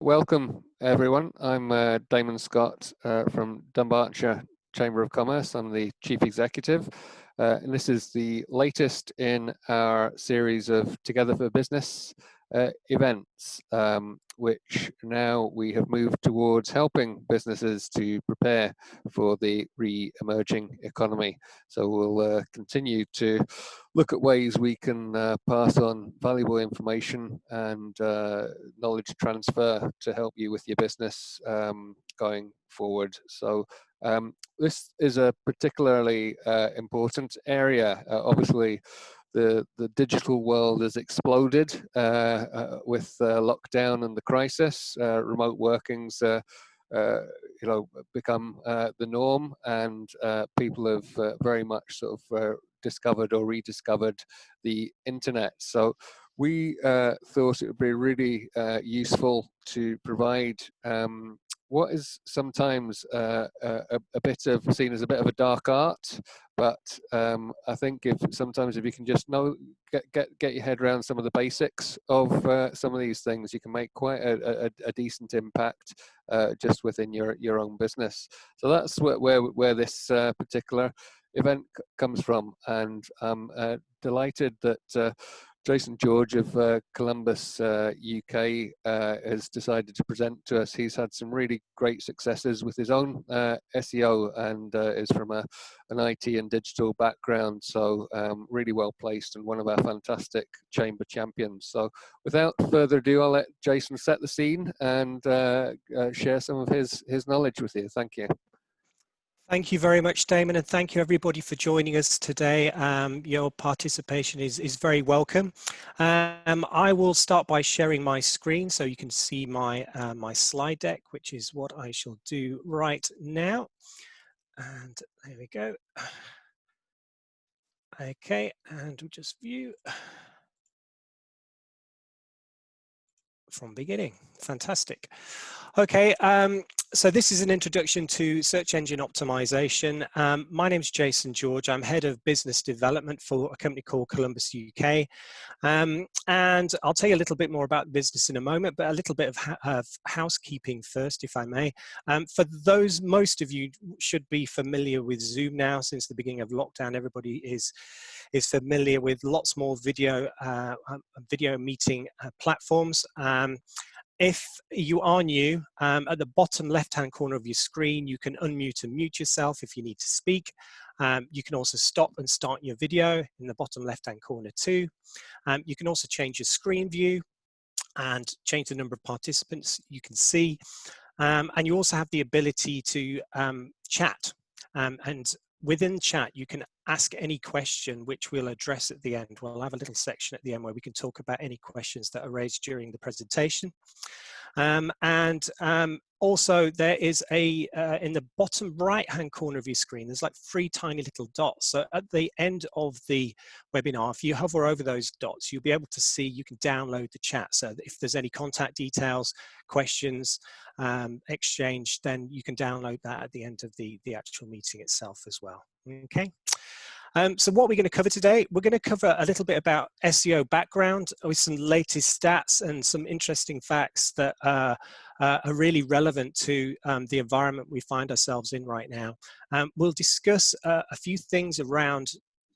Welcome, everyone. I'm Damon Scott from Dunbartonshire Chamber of Commerce. I'm the Chief Executive, and this is the latest in our series of Together for Business events, which now we have moved towards helping businesses to prepare for the re-emerging economy. So we'll continue to look at ways we can pass on valuable information and knowledge transfer to help you with your business going forward. So this is a particularly important area. Obviously, the digital world has exploded with lockdown and the crisis. Remote working's become the norm, and people have very much sort of discovered or rediscovered the internet. So we thought it would be really useful to provide what is sometimes a bit of seen as a bit of a dark art, but I think if you can just get your head around some of the basics of some of these things, you can make quite a decent impact just within your own business. So that's where this particular event comes from, and I'm delighted that Jason George of Columbus, UK, has decided to present to us. He's had some really great successes with his own SEO and is from an IT and digital background, so really well placed and one of our fantastic chamber champions. So without further ado, I'll let Jason set the scene and share some of his knowledge with you. Thank you. Thank you very much, Damon, and thank you everybody for joining us today. Your participation is very welcome. I will start by sharing my screen so you can see my slide deck, which is what I shall do right now. And there we go. Okay, and we'll just view from beginning. Fantastic. Okay, so this is an introduction to search engine optimization. My name is Jason George. I'm head of business development for a company called Columbus UK. And I'll tell you a little bit more about business in a moment, but a little bit of housekeeping first, if I may. For those, most of you should be familiar with Zoom now. Since the beginning of lockdown, everybody is familiar with lots more video meeting platforms. If you are new, at the bottom left-hand corner of your screen, you can unmute and mute yourself if you need to speak. You can also stop and start your video in the bottom left-hand corner too. You can also change your screen view and change the number of participants you can see. And you also have the ability to chat. And within chat, you can ask any question, which we'll address at the end. We'll have a little section at the end where we can talk about any questions that are raised during the presentation. Also, there is in the bottom right-hand corner of your screen, there's like 3 tiny little dots. So at the end of the webinar, if you hover over those dots, you'll be able to see you can download the chat. So if there's any contact details, questions, exchange, then you can download that at the end of the actual meeting itself as well. Okay. So what we're going to cover today, we're going to cover a little bit about SEO background with some latest stats and some interesting facts that are really relevant to the environment we find ourselves in right now. We'll discuss a few things around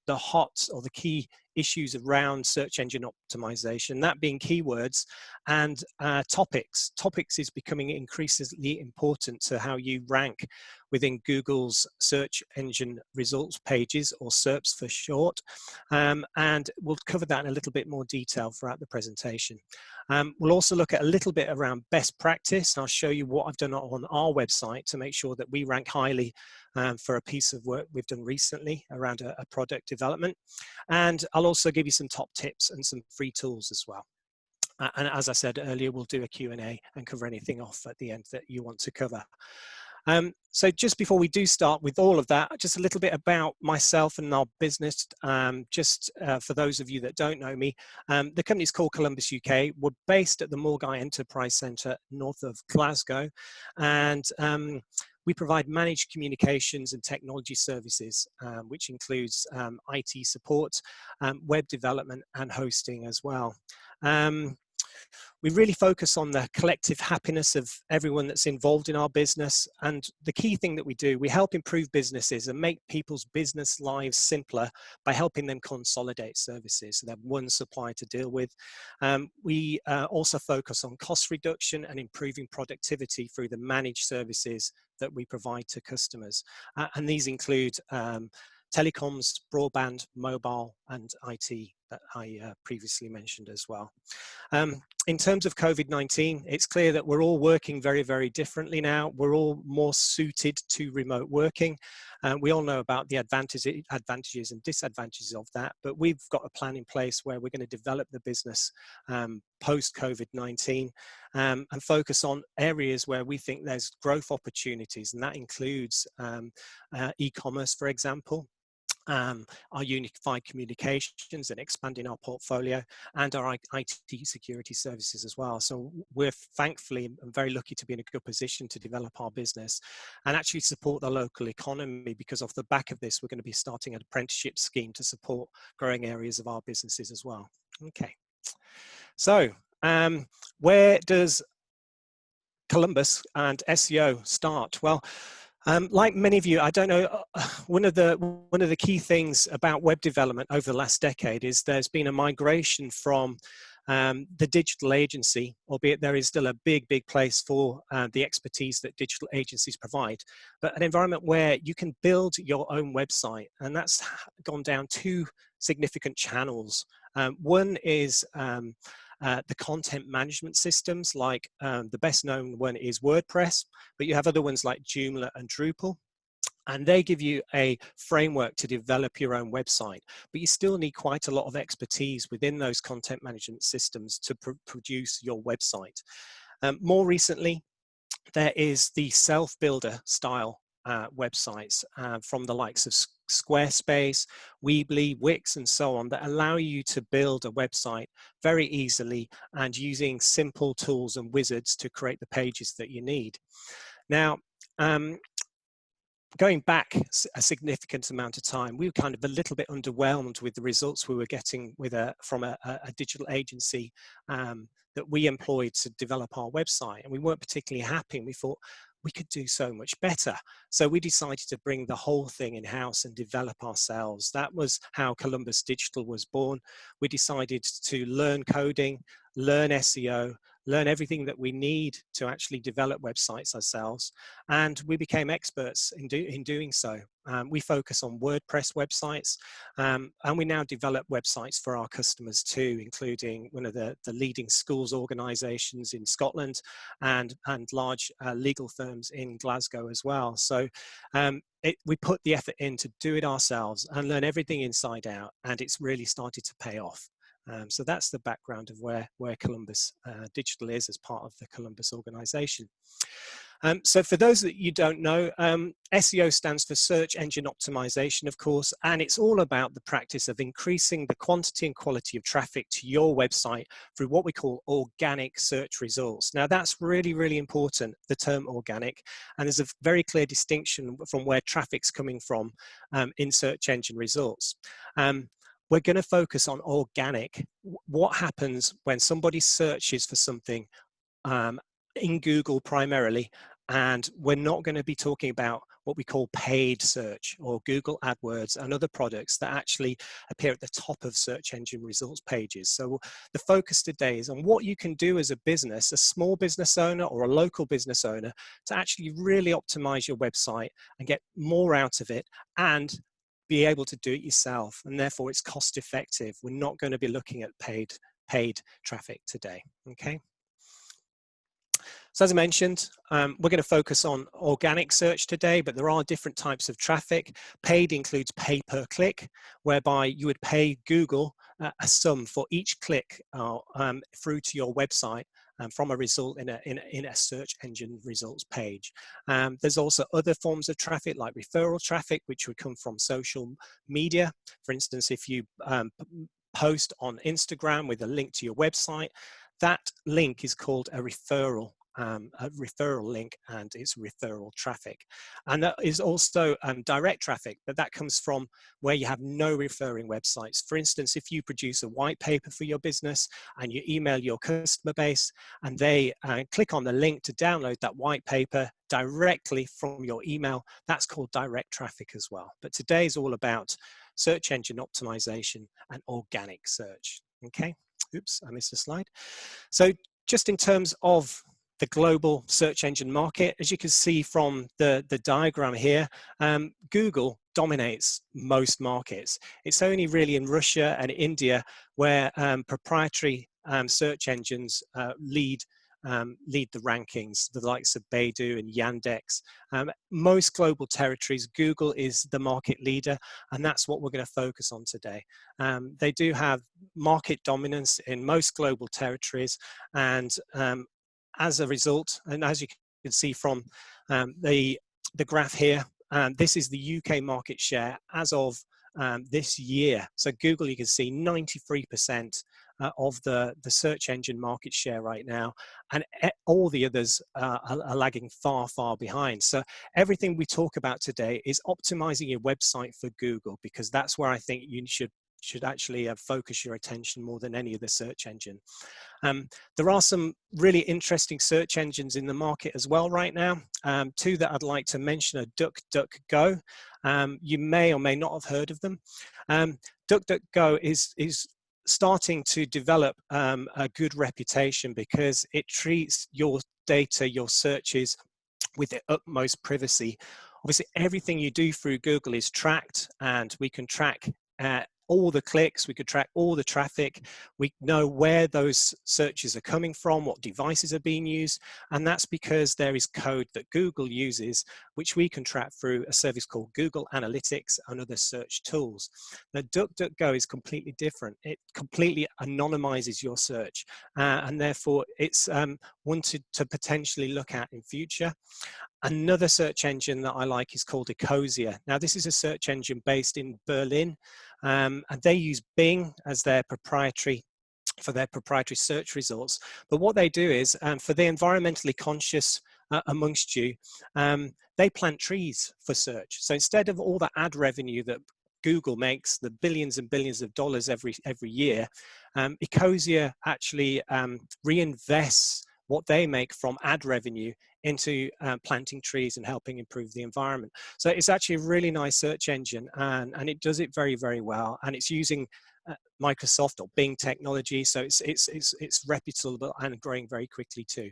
the hot or the key issues around search engine optimization, that being keywords and topics. Topics is becoming increasingly important to how you rank within Google's search engine results pages, or SERPs for short. And we'll cover that in a little bit more detail throughout the presentation. We'll also look at a little bit around best practice, and I'll show you what I've done on our website to make sure that we rank highly for a piece of work we've done recently around a product development. And I'll also give you some top tips and some free tools as well. And as I said earlier, we'll do a Q&A and cover anything off at the end that you want to cover. So just before we do start with all of that, just a little bit about myself and our business. For those of you that don't know me, the company is called Columbus UK. We're based at the Mulgai Enterprise Centre north of Glasgow, and we provide managed communications and technology services, which includes IT support, web development and hosting as well. We really focus on the collective happiness of everyone that's involved in our business. And the key thing that we do, we help improve businesses and make people's business lives simpler by helping them consolidate services so they have one supplier to deal with. We also focus on cost reduction and improving productivity through the managed services that we provide to customers. And these include telecoms, broadband, mobile, and IT that I previously mentioned as well. In terms of COVID-19, it's clear that we're all working very, very differently now. We're all more suited to remote working. We all know about the advantages and disadvantages of that, but we've got a plan in place where we're going to develop the business post-COVID-19 and focus on areas where we think there's growth opportunities, and that includes e-commerce, for example. Our unified communications and expanding our portfolio, and our IT security services as well. So we're thankfully very lucky to be in a good position to develop our business and actually support the local economy, because off the back of this, we're going to be starting an apprenticeship scheme to support growing areas of our businesses as well. Okay, so where does Columbus and SEO start? Well, like many of you, I don't know, one of the key things about web development over the last decade is there's been a migration from the digital agency, albeit there is still a big place for the expertise that digital agencies provide, but an environment where you can build your own website, and that's gone down two significant channels. One is the content management systems, like the best known one is WordPress, but you have other ones like Joomla and Drupal, and they give you a framework to develop your own website, but you still need quite a lot of expertise within those content management systems to produce your website. More recently, there is the self-builder style websites from the likes of Squarespace, Weebly, Wix, and so on, that allow you to build a website very easily and using simple tools and wizards to create the pages that you need. Now, going back a significant amount of time, we were kind of a little bit underwhelmed with the results we were getting with from a digital agency that we employed to develop our website, and we weren't particularly happy, and we thought we could do so much better. So we decided to bring the whole thing in-house and develop ourselves. That was how Columbus Digital was born. We decided to learn coding, learn SEO, learn everything that we need to actually develop websites ourselves, and we became experts in doing so. We focus on WordPress websites, and we now develop websites for our customers too, including one of the leading schools organisations in Scotland and large legal firms in Glasgow as well. So we put the effort in to do it ourselves and learn everything inside out, and it's really started to pay off. So that's the background of where Columbus Digital is as part of the Columbus organization. So for those that you don't know, SEO stands for Search Engine Optimization, of course, and it's all about the practice of increasing the quantity and quality of traffic to your website through what we call organic search results. Now that's really important, the term organic, and there's a very clear distinction from where traffic's coming from in search engine results. We're going to focus on organic. What happens when somebody searches for something in Google primarily, and we're not going to be talking about what we call paid search or Google AdWords and other products that actually appear at the top of search engine results pages. So the focus today is on what you can do as a business, a small business owner or a local business owner, to actually really optimize your website and get more out of it and be able to do it yourself, and therefore it's cost effective. We're not going to be looking at paid traffic today. Okay. So as I mentioned, we're going to focus on organic search today, but there are different types of traffic. Paid includes pay per click, whereby you would pay Google a sum for each click through to your website from a result in a search engine results page. There's also other forms of traffic like referral traffic, which would come from social media. For instance, if you post on Instagram with a link to your website, that link is called a referral. a referral link and it's referral traffic. And that is also direct traffic, but that comes from where you have no referring websites. For instance, if you produce a white paper for your business and you email your customer base and they click on the link to download that white paper directly from your email, that's called direct traffic as well. But today is all about search engine optimization and organic search. Okay, oops, I missed a slide. So just in terms of the global search engine market, as you can see from the diagram here, Google dominates most markets. It's only really in Russia and India where proprietary search engines lead the rankings, the likes of Baidu and Yandex. Most global territories, Google is the market leader, and that's what we're going to focus on today. They do have market dominance in most global territories, and as a result, and as you can see from the graph here, this is the UK market share as of this year. So Google, you can see 93% of the search engine market share right now, and all the others are lagging far, far behind. So everything we talk about today is optimizing your website for Google, because that's where I think you should actually focus your attention more than any other search engine. There are some really interesting search engines in the market as well right now. Two that I'd like to mention are DuckDuckGo. You may or may not have heard of them. DuckDuckGo is starting to develop a good reputation because it treats your data, your searches, with the utmost privacy. Obviously, everything you do through Google is tracked, and we can track all the clicks, we could track all the traffic, we know where those searches are coming from, what devices are being used, and that's because there is code that Google uses, which we can track through a service called Google Analytics and other search tools. Now, DuckDuckGo is completely different. It completely anonymizes your search, and therefore it's wanted to potentially look at in future. Another search engine that I like is called Ecosia. Now, this is a search engine based in Berlin, and they use Bing as their proprietary search results. But what they do is, for the environmentally conscious amongst you, they plant trees for search. So instead of all the ad revenue that Google makes, the billions and billions of dollars every year, Ecosia actually reinvests what they make from ad revenue into planting trees and helping improve the environment. So it's actually a really nice search engine, and it does it very, very well. And it's using Microsoft or Bing technology, so it's reputable and growing very quickly too.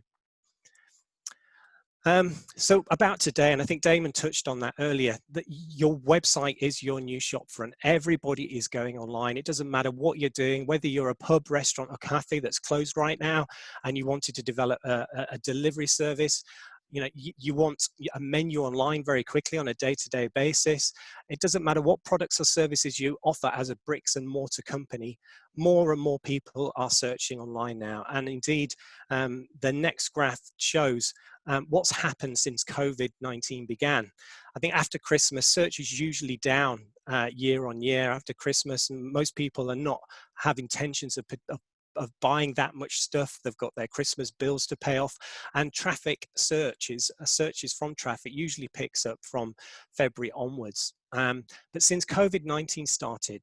So about today, and I think Damon touched on that earlier, that your website is your new shop front. Everybody is going online. It doesn't matter what you're doing, whether you're a pub, restaurant, or cafe that's closed right now, and you wanted to develop a delivery service. You know, you want a menu online very quickly on a day-to-day basis. It doesn't matter what products or services you offer as a bricks and mortar company. More and more people are searching online now. And indeed, the next graph shows what's happened since COVID-19 began. I think after Christmas, search is usually down year on year after Christmas, and most people are not have intentions of buying that much stuff. They've got their Christmas bills to pay off, and searches from traffic usually picks up from February onwards. But since COVID-19 started,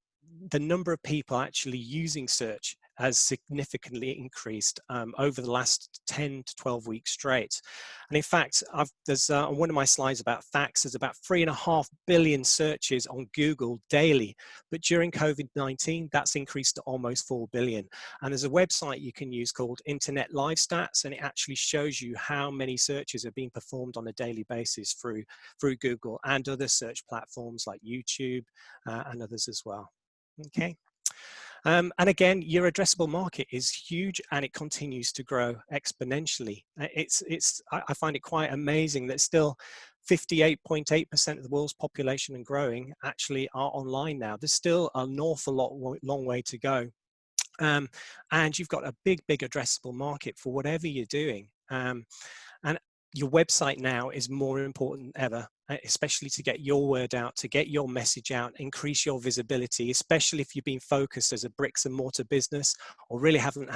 the number of people actually using search has significantly increased over the last 10 to 12 weeks straight. And in fact, there's on one of my slides about facts, there's about 3.5 billion searches on Google daily. But during COVID-19, that's increased to almost 4 billion. And there's a website you can use called Internet Live Stats, and it actually shows you how many searches are being performed on a daily basis through Google and other search platforms like YouTube and others as well. Okay. And again, your addressable market is huge, and it continues to grow exponentially. I find it quite amazing that still 58.8% of the world's population and growing actually are online now. There's still an awful long way to go. And you've got a big addressable market for whatever you're doing. And your website now is more important than ever, especially to get your word out, to get your message out, increase your visibility, especially if you've been focused as a bricks and mortar business or really haven't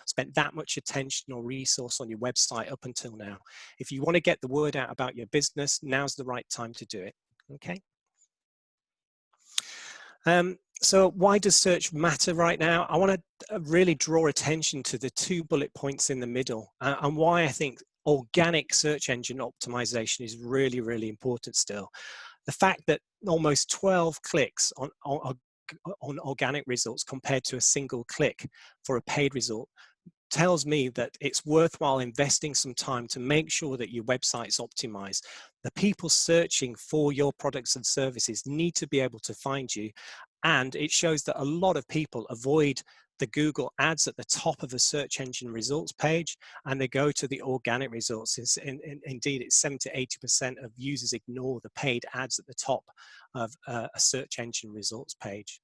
spent that much attention or resource on your website up until now. If you want to get the word out about your business, now's the right time to do it. Okay. So why does search matter right now? I want to really draw attention to the 2 bullet points in the middle and why I think organic search engine optimization is really, really important still. The fact that almost 12 clicks on organic results compared to a single click for a paid result tells me that it's worthwhile investing some time to make sure that your website's optimized. The people searching for your products and services need to be able to find you. And it shows that a lot of people avoid the Google ads at the top of a search engine results page, and they go to the organic results. Indeed, it's 70 to 80% of users ignore the paid ads at the top of a search engine results page.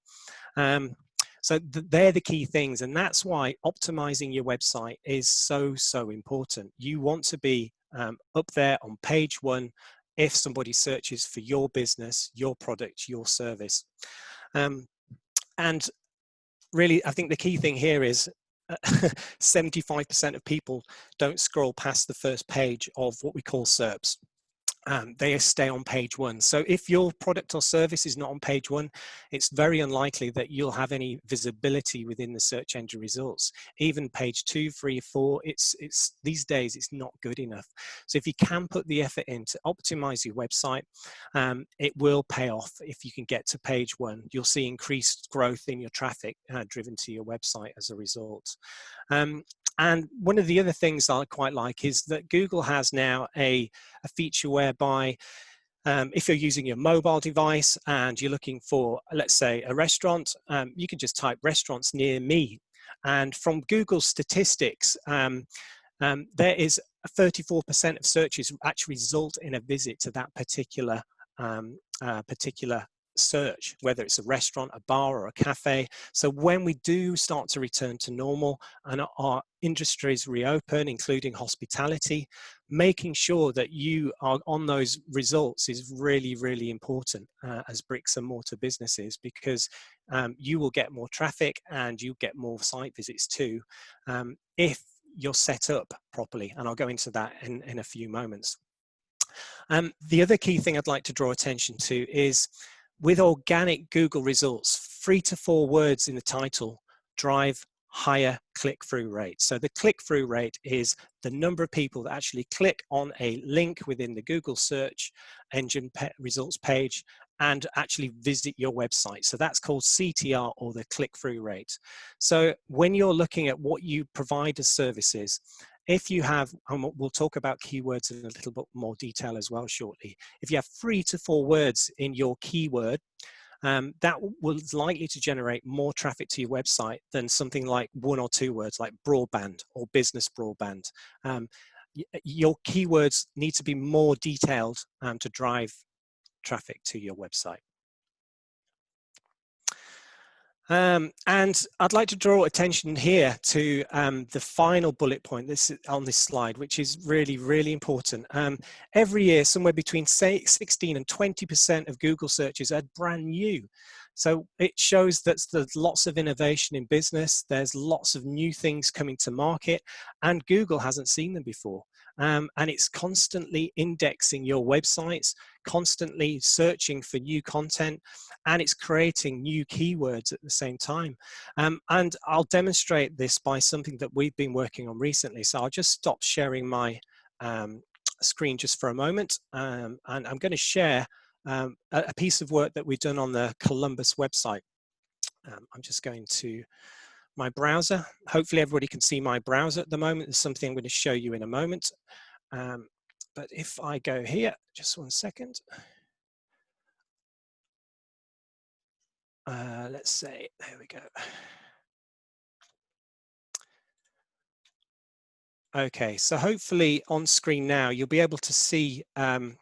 So they're the key things, and that's why optimizing your website is so, so important. You want to be up there on page 1 if somebody searches for your business, your product, your service. And really, I think the key thing here is 75% of people don't scroll past the first page of what we call SERPs. They stay on page 1. So if your product or service is not on page 1, it's very unlikely that you'll have any visibility within the search engine results. Even page 2, 3, 4, it's these days it's not good enough. So if you can put the effort in to optimize your website, it will pay off. If you can get to page 1, you'll see increased growth in your traffic driven to your website as a result. And one of the other things I quite like is that Google has now a feature whereby if you're using your mobile device and you're looking for, let's say, a restaurant, you can just type restaurants near me. And from Google statistics, there is 34% of searches actually result in a visit to that particular search, whether it's a restaurant, a bar, or a cafe. So when we do start to return to normal and our industries reopen, including hospitality, making sure that you are on those results is really, really important as bricks and mortar businesses, because you will get more traffic and you get more site visits too if you're set up properly. And I'll go into that in a few moments. The other key thing I'd like to draw attention to is with organic Google results, 3 to 4 words in the title drive higher click-through rate. So the click-through rate is the number of people that actually click on a link within the Google search engine results page and actually visit your website. So that's called CTR, or the click-through rate. So when you're looking at what you provide as services, if you have, and we'll talk about keywords in a little bit more detail as well shortly, if you have 3 to 4 words in your keyword, that was likely to generate more traffic to your website than something like 1 or 2 words like broadband or business broadband. Your keywords need to be more detailed to drive traffic to your website. And I'd like to draw attention here to the final bullet point on this slide, which is really, really important. Every year, somewhere between 16 and 20% of Google searches are brand new. So it shows that there's lots of innovation in business. There's lots of new things coming to market, and Google hasn't seen them before. And it's constantly indexing your websites, constantly searching for new content, and it's creating new keywords at the same time. And I'll demonstrate this by something that we've been working on recently. So I'll just stop sharing my screen just for a moment, and I'm going to share a piece of work that we've done on the Columbus website. I'm just going to my browser. Hopefully everybody can see my browser at the moment. There's something I'm going to show you in a moment. But if I go here, just one second. Let's say, there we go. Okay, so hopefully on screen now, you'll be able to see an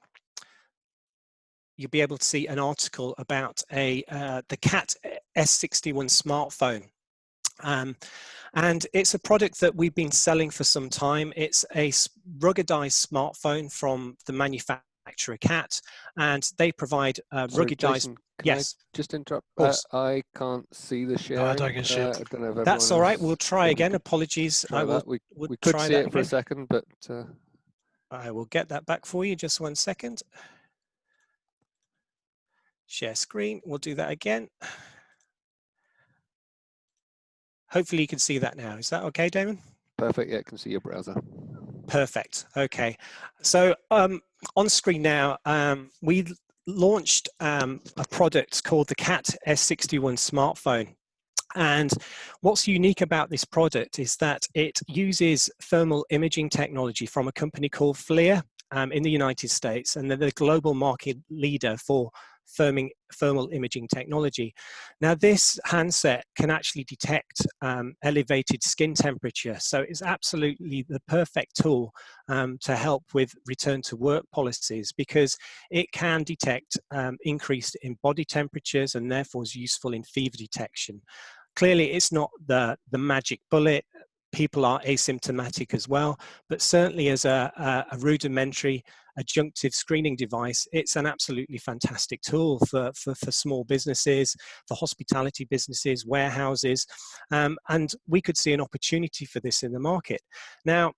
article about the Cat S61 smartphone. And it's a product that we've been selling for some time. It's a ruggedized smartphone from the manufacturer CAT, and they provide Sorry, ruggedized. Jason, can I Yes, just interrupt? of course. I can't see the No, I sharing. don't get shit. I don't know if everyone That's all right. else. We'll try If you again. could Apologies. try that. We could try see that it for a again. second, but I will get that back for you. Just 1 second. Share screen. We'll do that again. Hopefully you can see that now. Is that okay, Damon? perfect. Yeah, I can see your browser. Perfect. Okay. So on screen now, we launched a product called the CAT S61 smartphone. And what's unique about this product is that it uses thermal imaging technology from a company called FLIR in the United States, and they're the global market leader for thermal imaging technology. Now, this handset can actually detect elevated skin temperature, so it's absolutely the perfect tool to help with return to work policies, because it can detect increase in body temperatures and therefore is useful in fever detection. Clearly, it's not the magic bullet. People are asymptomatic as well, but certainly as a rudimentary adjunctive screening device, it's an absolutely fantastic tool for small businesses, for hospitality businesses, warehouses, and we could see an opportunity for this in the market. Now,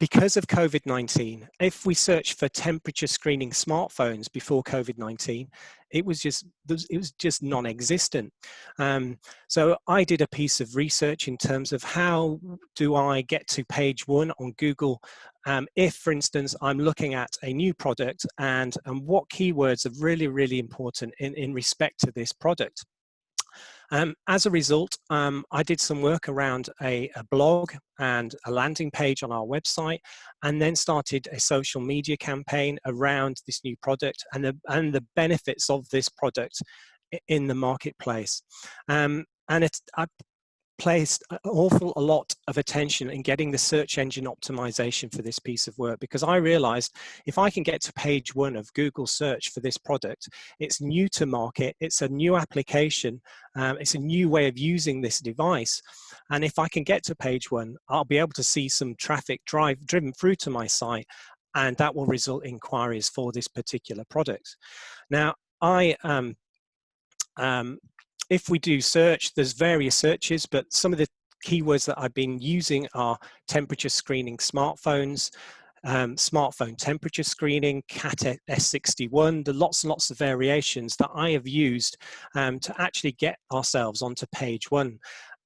because of COVID-19, if we search for temperature screening smartphones before COVID-19, it was just non-existent. So I did a piece of research in terms of how do I get to page 1 on Google if, for instance, I'm looking at a new product, and what keywords are really, really important in respect to this product. As a result, I did some work around a blog and a landing page on our website, and then started a social media campaign around this new product and the benefits of this product in the marketplace. And I placed an awful lot of attention in getting the search engine optimization for this piece of work, because I realized if I can get to page 1 of Google search for this product, it's new to market, it's a new application, it's a new way of using this device. And if I can get to page 1, I'll be able to see some traffic driven through to my site, and that will result in inquiries for this particular product. Now, if we do search, there's various searches, but some of the keywords that I've been using are temperature screening smartphones, smartphone temperature screening, CAT S61, the lots and lots of variations that I have used to actually get ourselves onto page 1.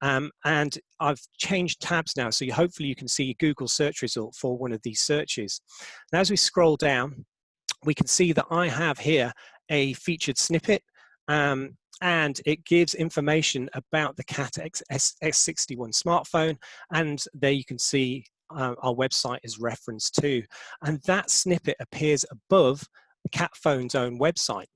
And I've changed tabs now, so hopefully you can see a Google search result for one of these searches. Now, as we scroll down, we can see that I have here a featured snippet, and it gives information about the CAT S61 smartphone, and there you can see our website is referenced too. And that snippet appears above the CAT phone's own website.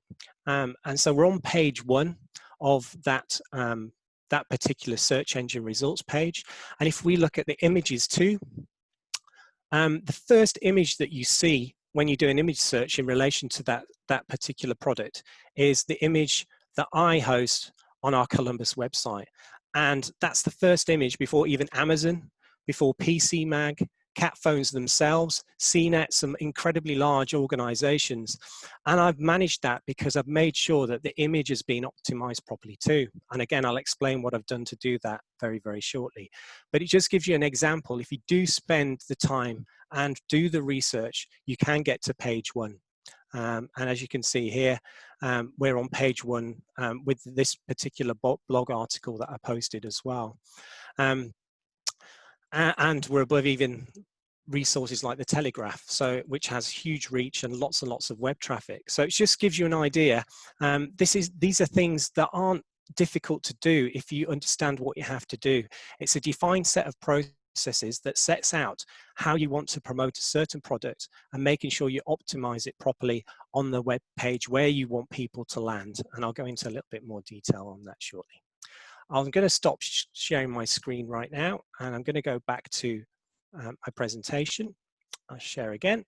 And so we're on page 1 of that, that particular search engine results page. And if we look at the images too, the first image that you see when you do an image search in relation to that particular product is the image that I host on our Columbus website. And that's the first image before even Amazon, before PC Mag, CAT phones themselves, CNET, some incredibly large organizations. And I've managed that because I've made sure that the image has been optimized properly too. And again, I'll explain what I've done to do that very, very shortly. But it just gives you an example. If you do spend the time and do the research, you can get to page 1. And as you can see here, we're on page 1 with this particular blog article that I posted as well. And we're above even resources like the Telegraph, so which has huge reach and lots of web traffic. So it just gives you an idea. These are things that aren't difficult to do if you understand what you have to do. It's a defined set of processes that sets out how you want to promote a certain product and making sure you optimize it properly on the web page where you want people to land. And I'll go into a little bit more detail on that shortly. I'm going to stop sharing my screen right now, and I'm going to go back to my presentation. I'll share again.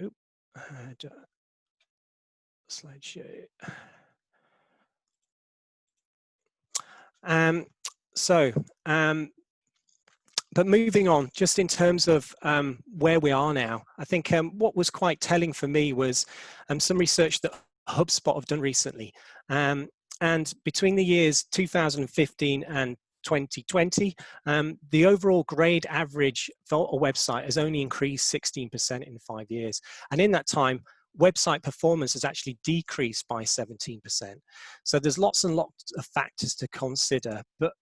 Oop. Slideshow. Um, so, but moving on, just in terms of where we are now, I think what was quite telling for me was some research that HubSpot have done recently. And between the years 2015 and 2020, the overall grade average for a website has only increased 16% in 5 years. And in that time, website performance has actually decreased by 17%. So there's lots and lots of factors to consider, but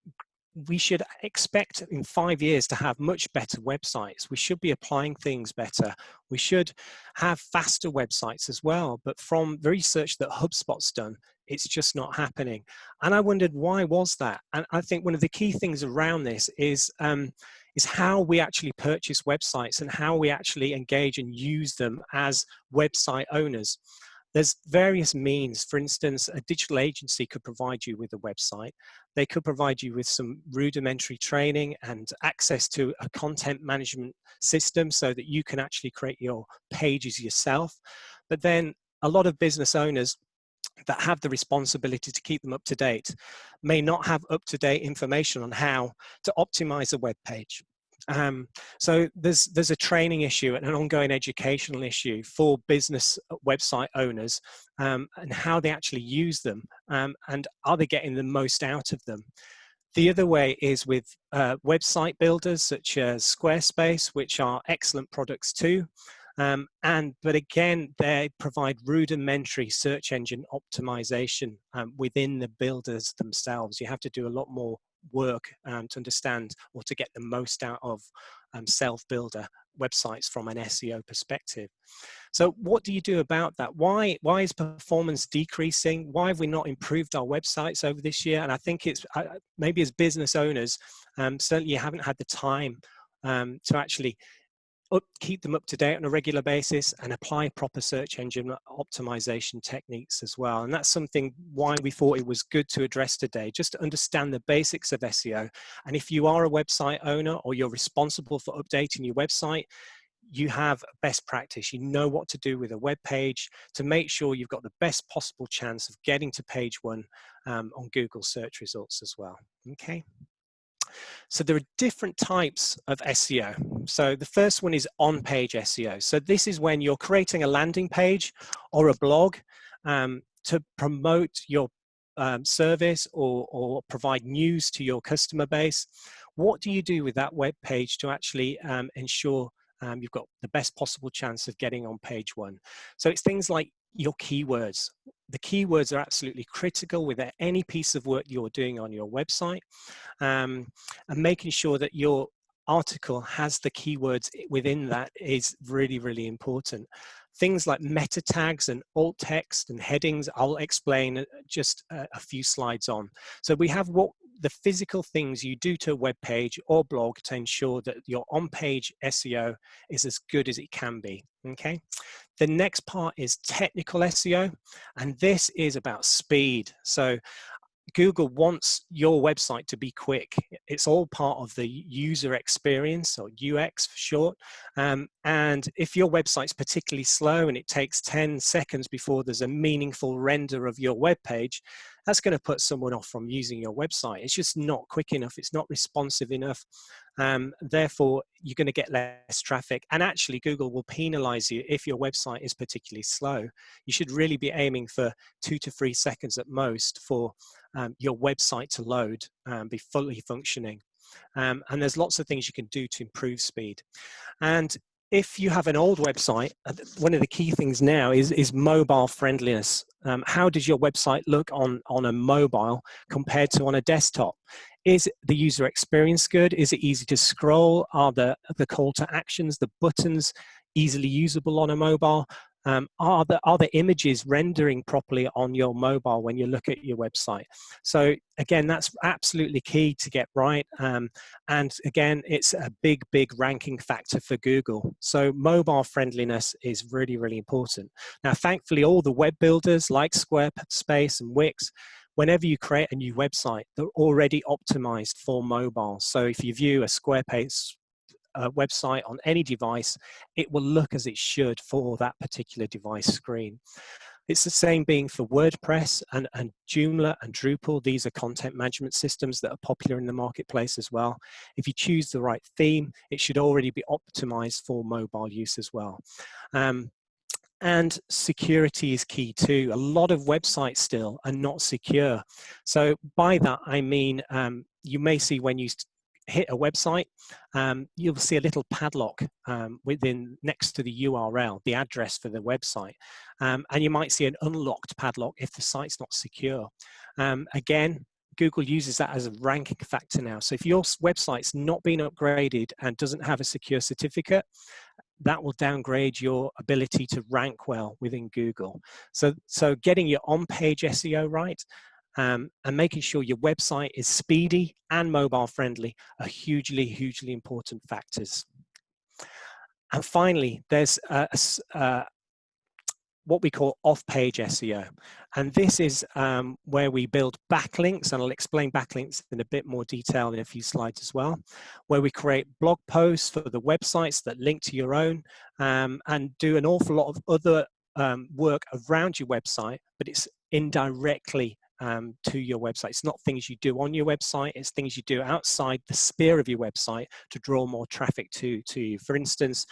we should expect in 5 years to have much better websites. We should be applying things better. We should have faster websites as well. But from the research that HubSpot's done, it's just not happening. And I wondered, why was that? And I think one of the key things around this is how we actually purchase websites and how we actually engage and use them as website owners. There's various means. For instance, a digital agency could provide you with a website. They could provide you with some rudimentary training and access to a content management system so that you can actually create your pages yourself. But then a lot of business owners that have the responsibility to keep them up to date may not have up-to-date information on how to optimize a web page. So there's a training issue and an ongoing educational issue for business website owners, and how they actually use them, and are they getting the most out of them. The other way is with website builders such as Squarespace, which are excellent products too. But again, they provide rudimentary search engine optimization within the builders themselves. You have to do a lot more work to understand or to get the most out of self-builder websites from an SEO perspective. So what do you do about that? Why is performance decreasing? Why have we not improved our websites over this year? And I think it's maybe as business owners, certainly you haven't had the time to actually keep them up to date on a regular basis and apply proper search engine optimization techniques as well. And that's something why we thought it was good to address today, just to understand the basics of SEO. And if you are a website owner or you're responsible for updating your website, you have best practice. You know what to do with a web page to make sure you've got the best possible chance of getting to page one on Google search results as well. Okay. So there are different types of SEO. So the first one is on-page SEO. So this is when you're creating a landing page or a blog to promote your service or provide news to your customer base. What do you do with that web page to actually ensure you've got the best possible chance of getting on page one? So it's things like your keywords. The keywords are absolutely critical with any piece of work you're doing on your website, and making sure that your article has the keywords within that is really, really important. Things like meta tags and alt text and headings, I'll explain just a few slides on. So we have what the physical things you do to a web page or blog to ensure that your on-page SEO is as good as it can be, okay? The next part is technical SEO, and this is about speed. So Google wants your website to be quick. It's all part of the user experience, or UX for short. And if your website's particularly slow and it takes 10 seconds before there's a meaningful render of your web page, that's going to put someone off from using your website. It's just not quick enough. It's not responsive enough. Therefore, you're going to get less traffic. And actually, Google will penalize you if your website is particularly slow. You should really be aiming for 2 to 3 seconds at most for your website to load, be fully functioning. And there's lots of things you can do to improve speed. And if you have an old website, one of the key things now is mobile friendliness. How does your website look on a mobile compared to on a desktop? Is the user experience good? Is it easy to scroll? Are the call to actions, the buttons, easily usable on a mobile? Are the images rendering properly on your mobile when you look at your website? So again, that's absolutely key to get right. And again, it's a big ranking factor for Google. So mobile friendliness is really, really important. Now, thankfully, all the web builders like Squarespace and Wix, whenever you create a new website, they're already optimized for mobile. So if you view a Squarespace website on any device, it will look as it should for that particular device screen. It's the same being for WordPress and Joomla and Drupal. These are content management systems that are popular in the marketplace as well. If you choose the right theme, it should already be optimized for mobile use as well. And security is key too. A lot of websites still are not secure. So by that, I mean, you may see when you hit a website, you'll see a little padlock next to the URL, the address for the website. And you might see an unlocked padlock if the site's not secure. Again, Google uses that as a ranking factor now. So if your website's not been upgraded and doesn't have a secure certificate, that will downgrade your ability to rank well within Google. So getting your on-page SEO right and making sure your website is speedy and mobile friendly are hugely, hugely important factors. And finally, there's what we call off-page SEO. And this is where we build backlinks, and I'll explain backlinks in a bit more detail in a few slides as well, where we create blog posts for the websites that link to your own and do an awful lot of other work around your website, but it's indirectly to your website. It's not things you do on your website, it's things you do outside the sphere of your website to draw more traffic to you. For instance,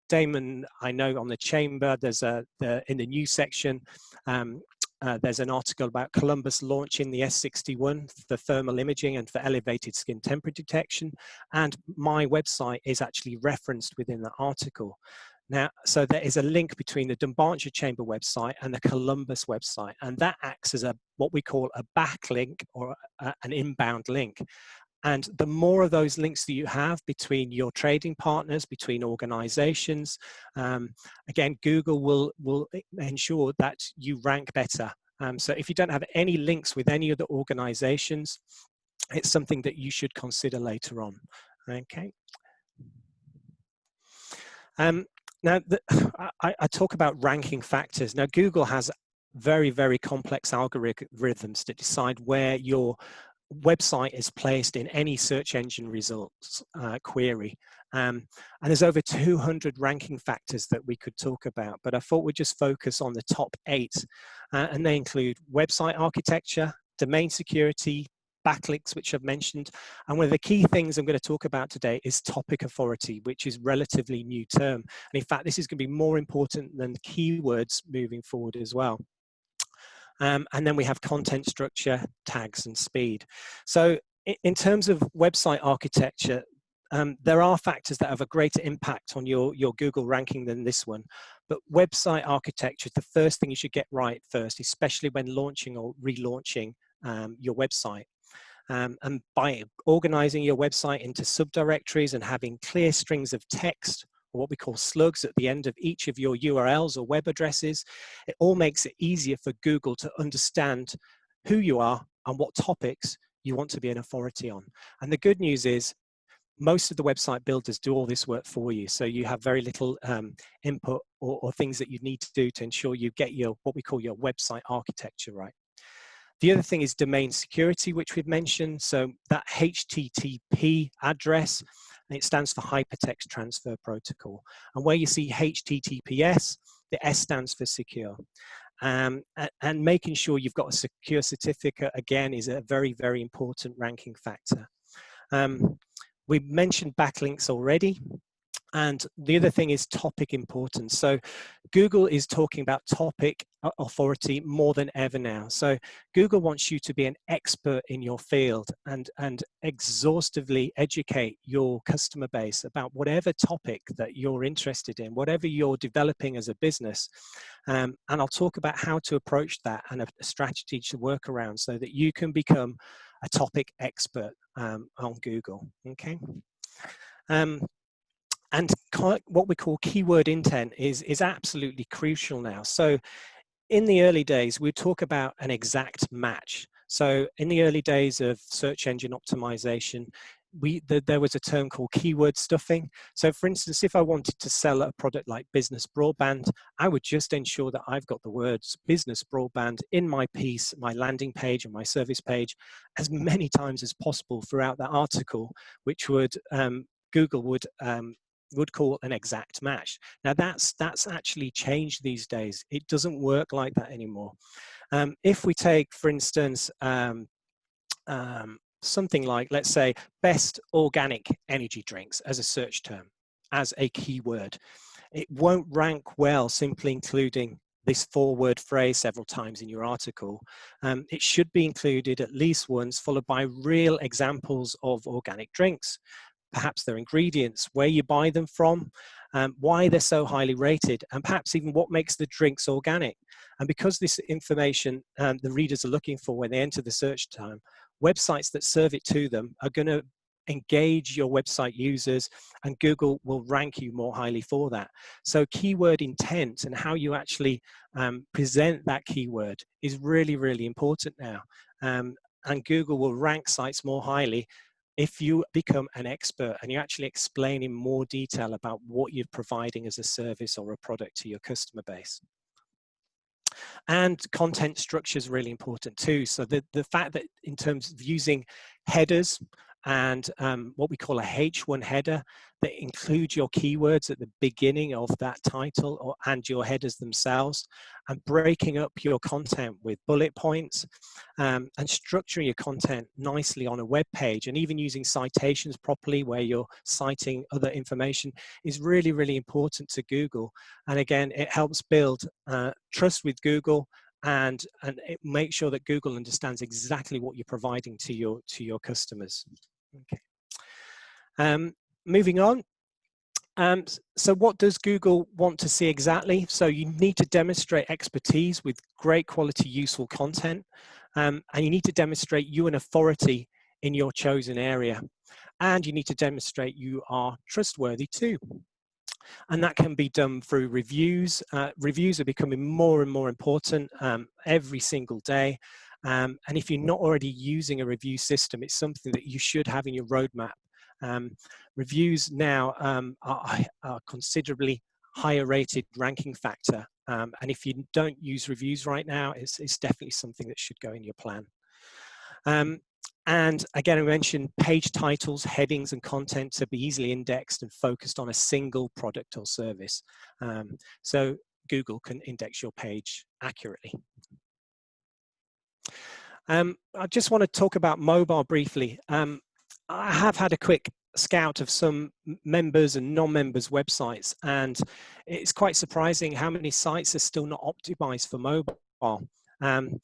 Damon, I know on the Chamber, there's in the news section, there's an article about Columbus launching the S61 for thermal imaging and for elevated skin temperature detection, and my website is actually referenced within the article. Now, so there is a link between the Dunbartonshire Chamber website and the Columbus website, and that acts as what we call a backlink or an inbound link. And the more of those links that you have between your trading partners, between organizations, again, Google will ensure that you rank better. So if you don't have any links with any other organizations, it's something that you should consider later on. Okay. Now, I talk about ranking factors. Now, Google has very, very complex algorithms to decide where your website is placed in any search engine results query. And there's over 200 ranking factors that we could talk about, but I thought we'd just focus on the top 8. And they include website architecture, domain security, backlinks, which I've mentioned. And one of the key things I'm going to talk about today is topic authority, which is a relatively new term. And in fact, this is going to be more important than keywords moving forward as well. And then we have content structure, tags, and speed. So in terms of website architecture, there are factors that have a greater impact on your Google ranking than this one. But website architecture is the first thing you should get right first, especially when launching or relaunching your website. And by organizing your website into subdirectories and having clear strings of text, or what we call slugs at the end of each of your URLs or web addresses, it all makes it easier for Google to understand who you are and what topics you want to be an authority on. And the good news is most of the website builders do all this work for you. So you have very little input or things that you need to do to ensure you get your what we call your website architecture right. The other thing is domain security, which we've mentioned. So that HTTP address, it stands for Hypertext Transfer Protocol. And where you see HTTPS, the S stands for secure. And making sure you've got a secure certificate, again, is a very, very important ranking factor. We mentioned backlinks already. And the other thing is topic importance. So Google is talking about topic authority more than ever now. So Google wants you to be an expert in your field and exhaustively educate your customer base about whatever topic that you're interested in, whatever you're developing as a business. And I'll talk about how to approach that and a strategy to work around so that you can become a topic expert on Google. Okay. And what we call keyword intent is absolutely crucial now. So in the early days, we talk about an exact match. So in the early days of search engine optimization, there was a term called keyword stuffing. So for instance, if I wanted to sell a product like business broadband, I would just ensure that I've got the words business broadband in my piece, my landing page and my service page as many times as possible throughout that article, which would Google would would call an exact match. Now that's actually changed these days. It doesn't work like that anymore. If we take, for instance, something like, let's say, best organic energy drinks as a search term, as a keyword, it won't rank well simply including this 4-word phrase several times in your article. It should be included at least once, followed by real examples of organic drinks, perhaps their ingredients, where you buy them from, why they're so highly rated, and perhaps even what makes the drinks organic. And because this information the readers are looking for when they enter the search term, websites that serve it to them are going to engage your website users, and Google will rank you more highly for that. So keyword intent and how you actually present that keyword is really, really important now. And Google will rank sites more highly if you become an expert and you actually explain in more detail about what you're providing as a service or a product to your customer base. And content structure is really important too. So the fact that in terms of using headers and what we call a H1 header that include your keywords at the beginning of that title and your headers themselves, and breaking up your content with bullet points and structuring your content nicely on a web page, and even using citations properly where you're citing other information is really, really important to Google. And again, it helps build trust with Google, and it makes sure that Google understands exactly what you're providing to your customers. Okay. Moving on. So what does Google want to see exactly? So you need to demonstrate expertise with great quality, useful content, and you need to demonstrate you an authority in your chosen area, and you need to demonstrate you are trustworthy too. And that can be done through reviews. Reviews are becoming more and more important every single day. And if you're not already using a review system, it's something that you should have in your roadmap. Reviews now are considerably higher rated ranking factor. And if you don't use reviews right now, it's definitely something that should go in your plan. And again, I mentioned page titles, headings, and content to be easily indexed and focused on a single product or service. So Google can index your page accurately. I just want to talk about mobile briefly. I have had a quick scout of some members and non-members websites, and it's quite surprising how many sites are still not optimized for mobile. And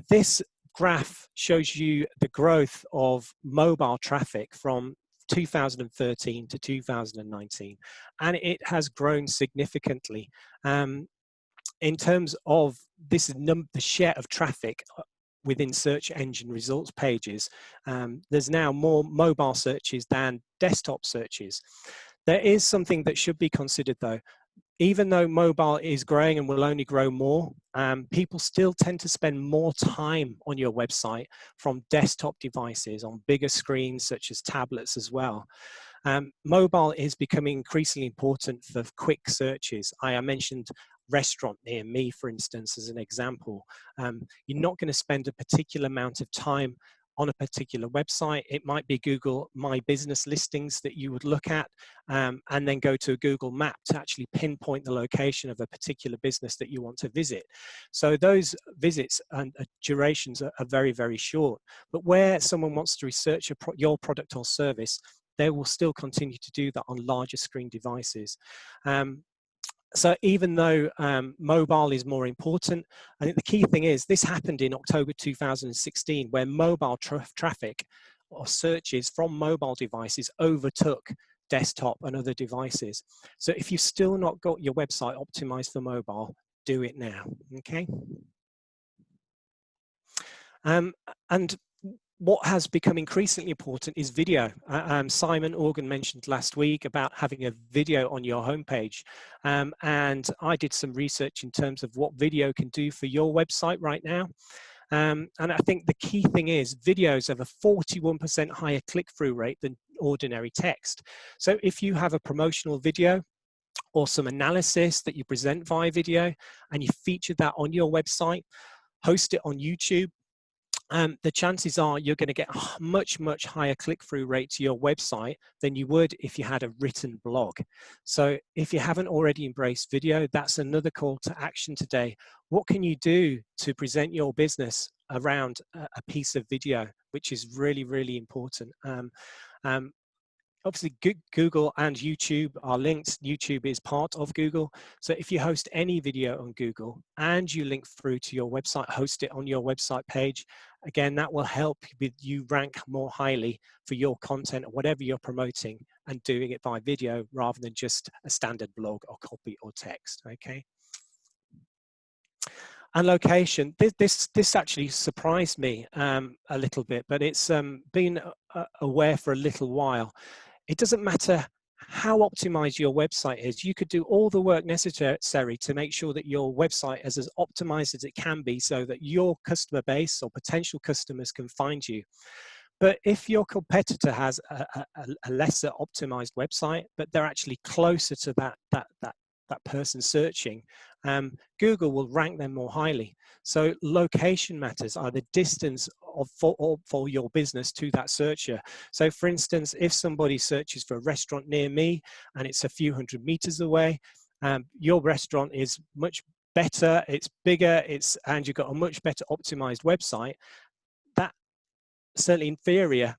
this graph shows you the growth of mobile traffic from 2013 to 2019, and it has grown significantly. In terms of this the share of traffic within search engine results pages, there's now more mobile searches than desktop searches. There is something that should be considered though. Even though mobile is growing and will only grow more, people still tend to spend more time on your website from desktop devices on bigger screens such as tablets as well. Mobile is becoming increasingly important for quick searches. I mentioned restaurant near me, for instance, as an example. You're not going to spend a particular amount of time on a particular website. It might be Google My Business listings that you would look at, and then go to a Google map to actually pinpoint the location of a particular business that you want to visit. So those visits and durations are very, very short. But where someone wants to research your product or service, they will still continue to do that on larger screen devices. So even though mobile is more important, I think the key thing is this happened in October 2016, where mobile traffic or searches from mobile devices overtook desktop and other devices. So if you've still not got your website optimized for mobile, do it now, okay? And what has become increasingly important is video. Simon Organ mentioned last week about having a video on your homepage. And I did some research in terms of what video can do for your website right now. And I think the key thing is videos have a 41% higher click-through rate than ordinary text. So if you have a promotional video or some analysis that you present via video and you feature that on your website, host it on YouTube, the chances are you're going to get a much higher click-through rate to your website than you would if you had a written blog. So if you haven't already embraced video, that's another call to action today. What can you do to present your business around a piece of video, which is really important? Obviously, Google and YouTube are linked. YouTube is part of Google. So if you host any video on Google and you link through to your website, host it on your website page, again, that will help with you rank more highly for your content or whatever you're promoting, and doing it by video rather than just a standard blog or copy or text, okay? And location, this actually surprised me a little bit, but it's been aware for a little while. It doesn't matter how optimized your website is. You could do all the work necessary to make sure that your website is as optimized as it can be so that your customer base or potential customers can find you. But if your competitor has a lesser optimized website, but they're actually closer to that person searching, Google will rank them more highly. So location matters, the distance for your business to that searcher. So for instance, if somebody searches for a restaurant near me and it's a few hundred meters away, your restaurant is much better, it's bigger, and you've got a much better optimized website. That certainly inferior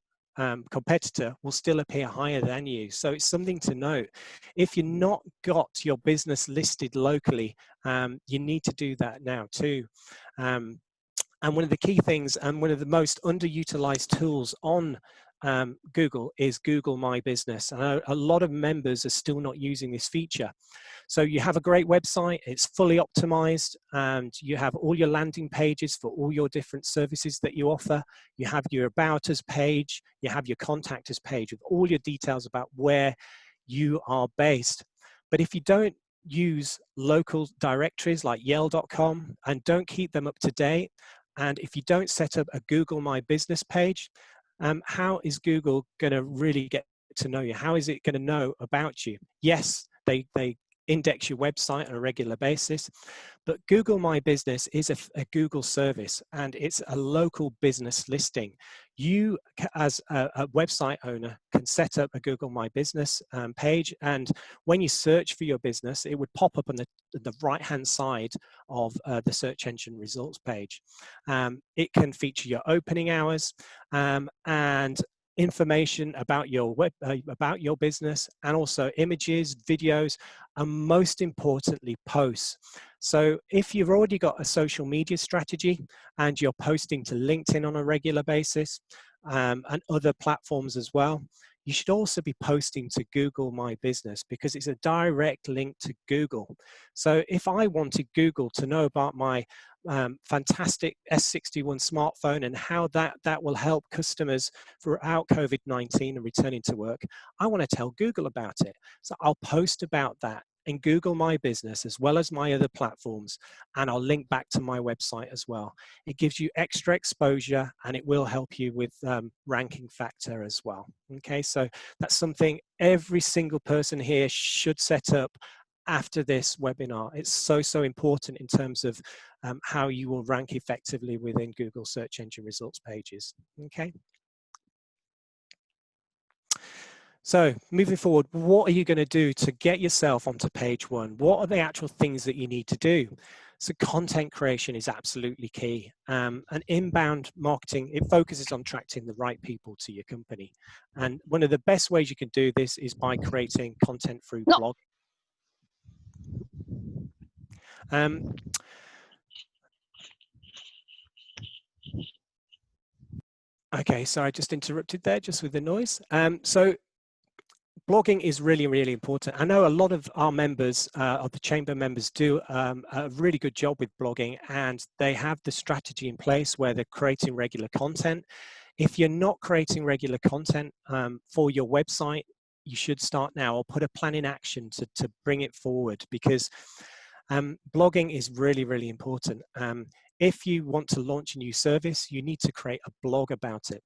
competitor will still appear higher than you. So it's something to note. If you've not got your business listed locally, you need to do that now too. And one of the key things and one of the most underutilized tools on Google is Google My Business. And a lot of members are still not using this feature. So you have a great website, it's fully optimized, and you have all your landing pages for all your different services that you offer. You have your About Us page, you have your Contact Us page with all your details about where you are based. But if you don't use local directories like yale.com and don't keep them up to date, and if you don't set up a Google My Business page, how is Google going to really get to know you? How is it going to know about you? Yes, they index your website on a regular basis, but Google My Business is a Google service, and it's a local business listing. You, as a website owner, can set up a Google My Business page, and when you search for your business, it would pop up on the right-hand side of the search engine results page. It can feature your opening hours and information about your about your business, and also images, videos, and most importantly, posts. So if you've already got a social media strategy and you're posting to LinkedIn on a regular basis and other platforms as well, you should also be posting to Google My Business, because it's a direct link to Google. So if I wanted Google to know about my fantastic S61 smartphone and how that will help customers throughout COVID-19 and returning to work, I want to tell Google about it. So I'll post about that in Google My Business as well as my other platforms, and I'll link back to my website as well. It gives you extra exposure, and it will help you with ranking factor as well. Okay, so that's something every single person here should set up after this webinar. It's so important in terms of how you will rank effectively within Google search engine results pages. Okay. So moving forward, what are you going to do to get yourself onto page one? What are the actual things that you need to do? So content creation is absolutely key. And inbound marketing, it focuses on attracting the right people to your company. And one of the best ways you can do this is by creating content through blogging. Okay, so I just interrupted there just with the noise. So blogging is really important. I know a lot of our members, of the chamber members, do a really good job with blogging, and they have the strategy in place where they're creating regular content. If you're not creating regular content for your website, you should start now, or put a plan in action to bring it forward, because blogging is really important. If you want to launch a new service, you need to create a blog about it.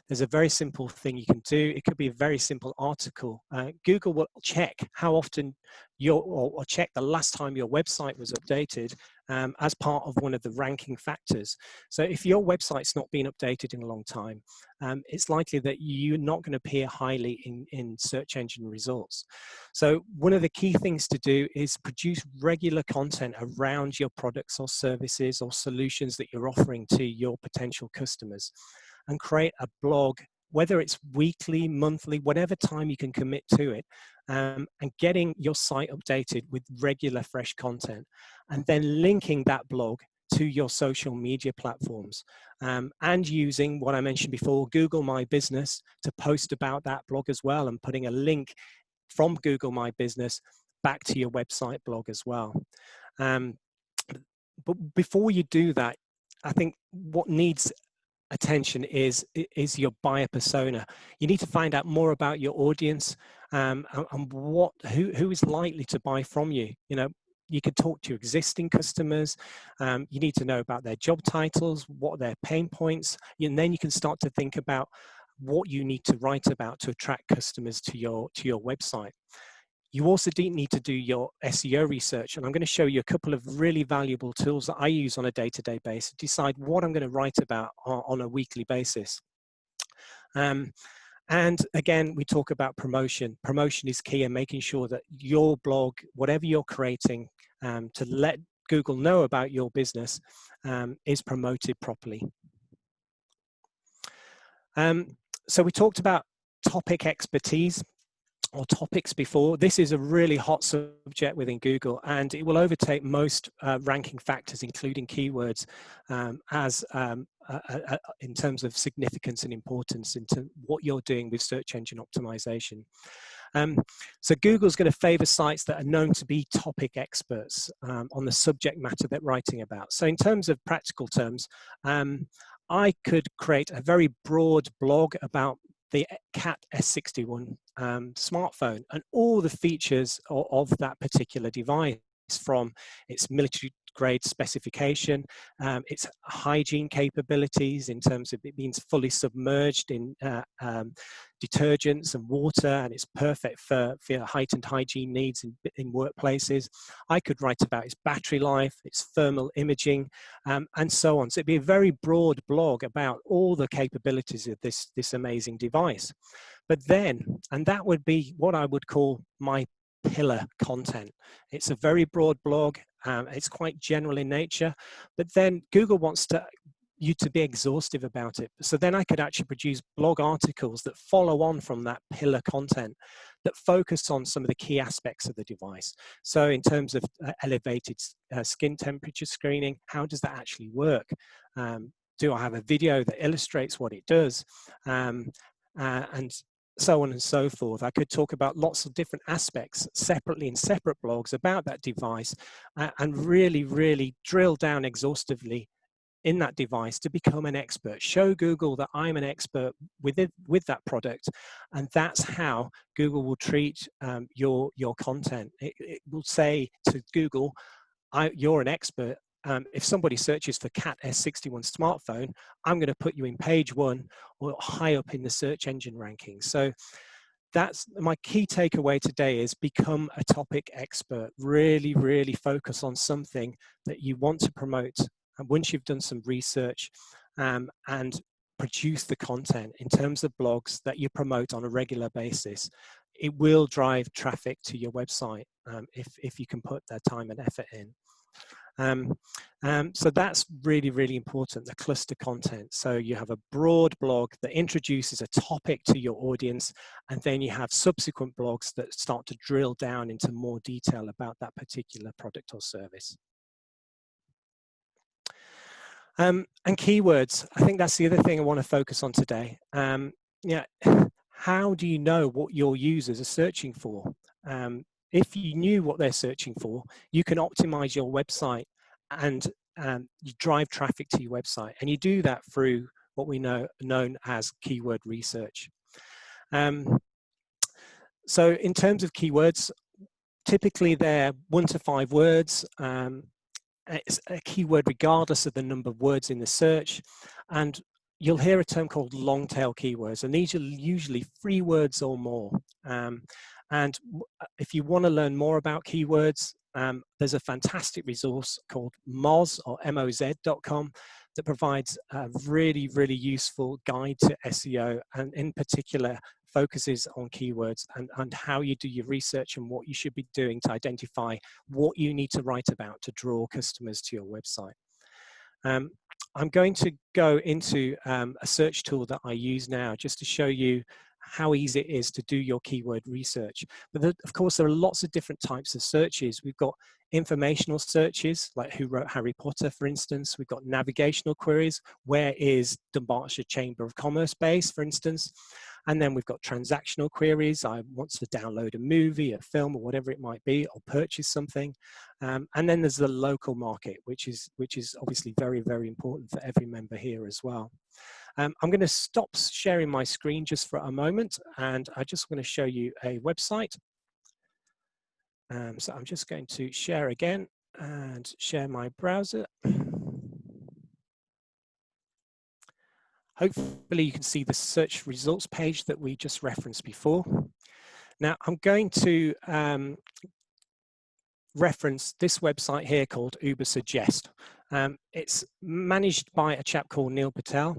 There's a very simple thing you can do. It could be a very simple article. Google will check how often or check the last time your website was updated as part of one of the ranking factors. So if your website's not been updated in a long time, it's likely that you're not going to appear highly in search engine results. So one of the key things to do is produce regular content around your products or services or solutions that you're offering to your potential customers, and create a blog, whether it's weekly, monthly, whatever time you can commit to it, and getting your site updated with regular fresh content, and then linking that blog to your social media platforms, and using what I mentioned before, Google My Business, to post about that blog as well, and putting a link from Google My Business back to your website blog as well. But before you do that, I think what needs attention is your buyer persona. You need to find out more about your audience, and who is likely to buy from you. You know, you could talk to your existing customers. You need to know about their job titles, what are their pain points, and then you can start to think about what you need to write about to attract customers to your website. You also need to do your SEO research, and I'm going to show you a couple of really valuable tools that I use on a day-to-day basis to decide what I'm going to write about on a weekly basis. And again, we talk about promotion. Promotion is key, and making sure that your blog, whatever you're creating, to let Google know about your business, is promoted properly. So we talked about topic expertise or topics before. This is a really hot subject within Google, and it will overtake most ranking factors, including keywords, in terms of significance and importance into what you're doing with search engine optimization. So Google's going to favor sites that are known to be topic experts on the subject matter they're writing about. So in terms of practical terms, I could create a very broad blog about the Cat S61 smartphone and all the features of that particular device, from its military grade specification, its hygiene capabilities in terms of it being fully submerged in detergents and water, and it's perfect for heightened hygiene needs in workplaces. I could write about its battery life, its thermal imaging, and so on. So it'd be a very broad blog about all the capabilities of this amazing device. But then, and that would be what I would call my pillar content. It's a very broad blog. It's quite general in nature, but then Google wants you to be exhaustive about it. So then I could actually produce blog articles that follow on from that pillar content, that focus on some of the key aspects of the device. So in terms of elevated skin temperature screening, how does that actually work? Do I have a video that illustrates what it does? And so on and so forth. I could talk about lots of different aspects separately in separate blogs about that device, and really, really drill down exhaustively in that device to become an expert. Show Google that I'm an expert with that product, and that's how Google will treat your content. It will say to Google, you're an expert. If somebody searches for Cat S61 smartphone, I'm going to put you in page 1 or high up in the search engine rankings. So that's my key takeaway today, is become a topic expert. Really, really focus on something that you want to promote. And once you've done some research, and produce the content in terms of blogs that you promote on a regular basis, it will drive traffic to your website if you can put that time and effort in. So that's really, really important, the cluster content. So you have a broad blog that introduces a topic to your audience, and then you have subsequent blogs that start to drill down into more detail about that particular product or service. And keywords, I think that's the other thing I want to focus on today. How do you know what your users are searching for? If you knew what they're searching for, you can optimize your website and you drive traffic to your website. And you do that through what we know known as keyword research. So in terms of keywords, typically they're 1 to 5 words. It's a keyword regardless of the number of words in the search. And you'll hear a term called long tail keywords, and these are usually 3 words or more. And if you want to learn more about keywords, there's a fantastic resource called Moz or moz.com that provides a really, really useful guide to SEO, and in particular focuses on keywords and how you do your research and what you should be doing to identify what you need to write about to draw customers to your website. I'm going to go into a search tool that I use now just to show you how easy it is to do your keyword research. But of course, there are lots of different types of searches. We've got informational searches, like who wrote Harry Potter, for instance. We've got navigational queries, where is Dunbartonshire Chamber of Commerce based, for instance. And then we've got transactional queries. I want to download a movie, a film, or whatever it might be, or purchase something. And then there's the local market, which is obviously very, very important for every member here as well. I'm going to stop sharing my screen just for a moment, and I just want to show you a website. So I'm just going to share again and share my browser. Hopefully you can see the search results page that we just referenced before. Now I'm going to reference this website here called Ubersuggest. It's managed by a chap called Neil Patel,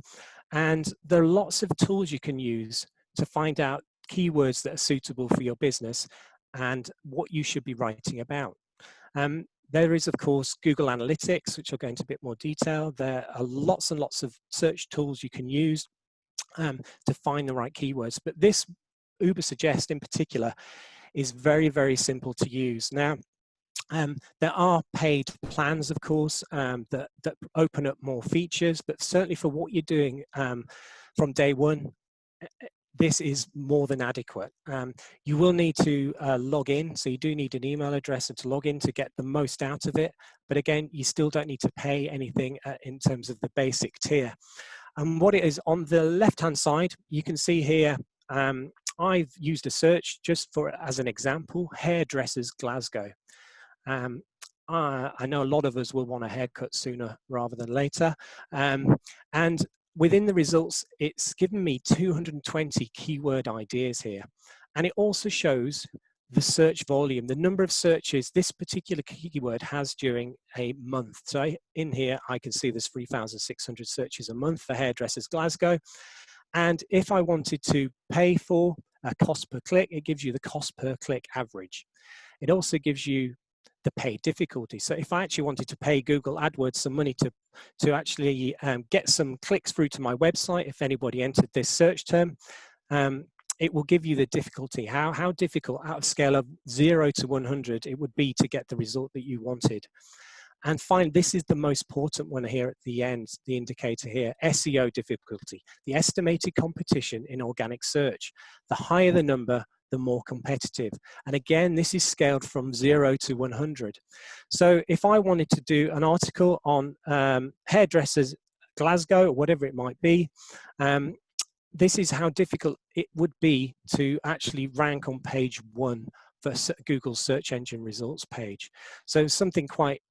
and there are lots of tools you can use to find out keywords that are suitable for your business and what you should be writing about. There is, of course, Google Analytics, which I'll go into a bit more detail. There are lots and lots of search tools you can use to find the right keywords. But this Ubersuggest in particular is very, very simple to use. Now, there are paid plans, of course, that open up more features, but certainly for what you're doing from day one, this is more than adequate. You will need to log in, so you do need an email address and to log in to get the most out of it. But again, you still don't need to pay anything in terms of the basic tier. And what it is, on the left-hand side, you can see here, I've used a search just for as an example, hairdressers Glasgow. I know a lot of us will want a haircut sooner rather than later. And within the results, it's given me 220 keyword ideas here. And it also shows the search volume, the number of searches this particular keyword has during a month. So in here, I can see there's 3,600 searches a month for hairdressers Glasgow. And if I wanted to pay for a cost per click, it gives you the cost per click average. It also gives you the paid difficulty. So if I actually wanted to pay Google AdWords some money to actually get some clicks through to my website, if anybody entered this search term, it will give you the difficulty, how difficult out of scale of 0 to 100 it would be to get the result that you wanted. And finally, this is the most important one here at the end, the indicator here, SEO difficulty, the estimated competition in organic search. The higher the number, the more competitive. And again, this is scaled from 0 to 100. So if I wanted to do an article on hairdressers Glasgow, or whatever it might be, this is how difficult it would be to actually rank on page 1 for Google's search engine results page. So something quite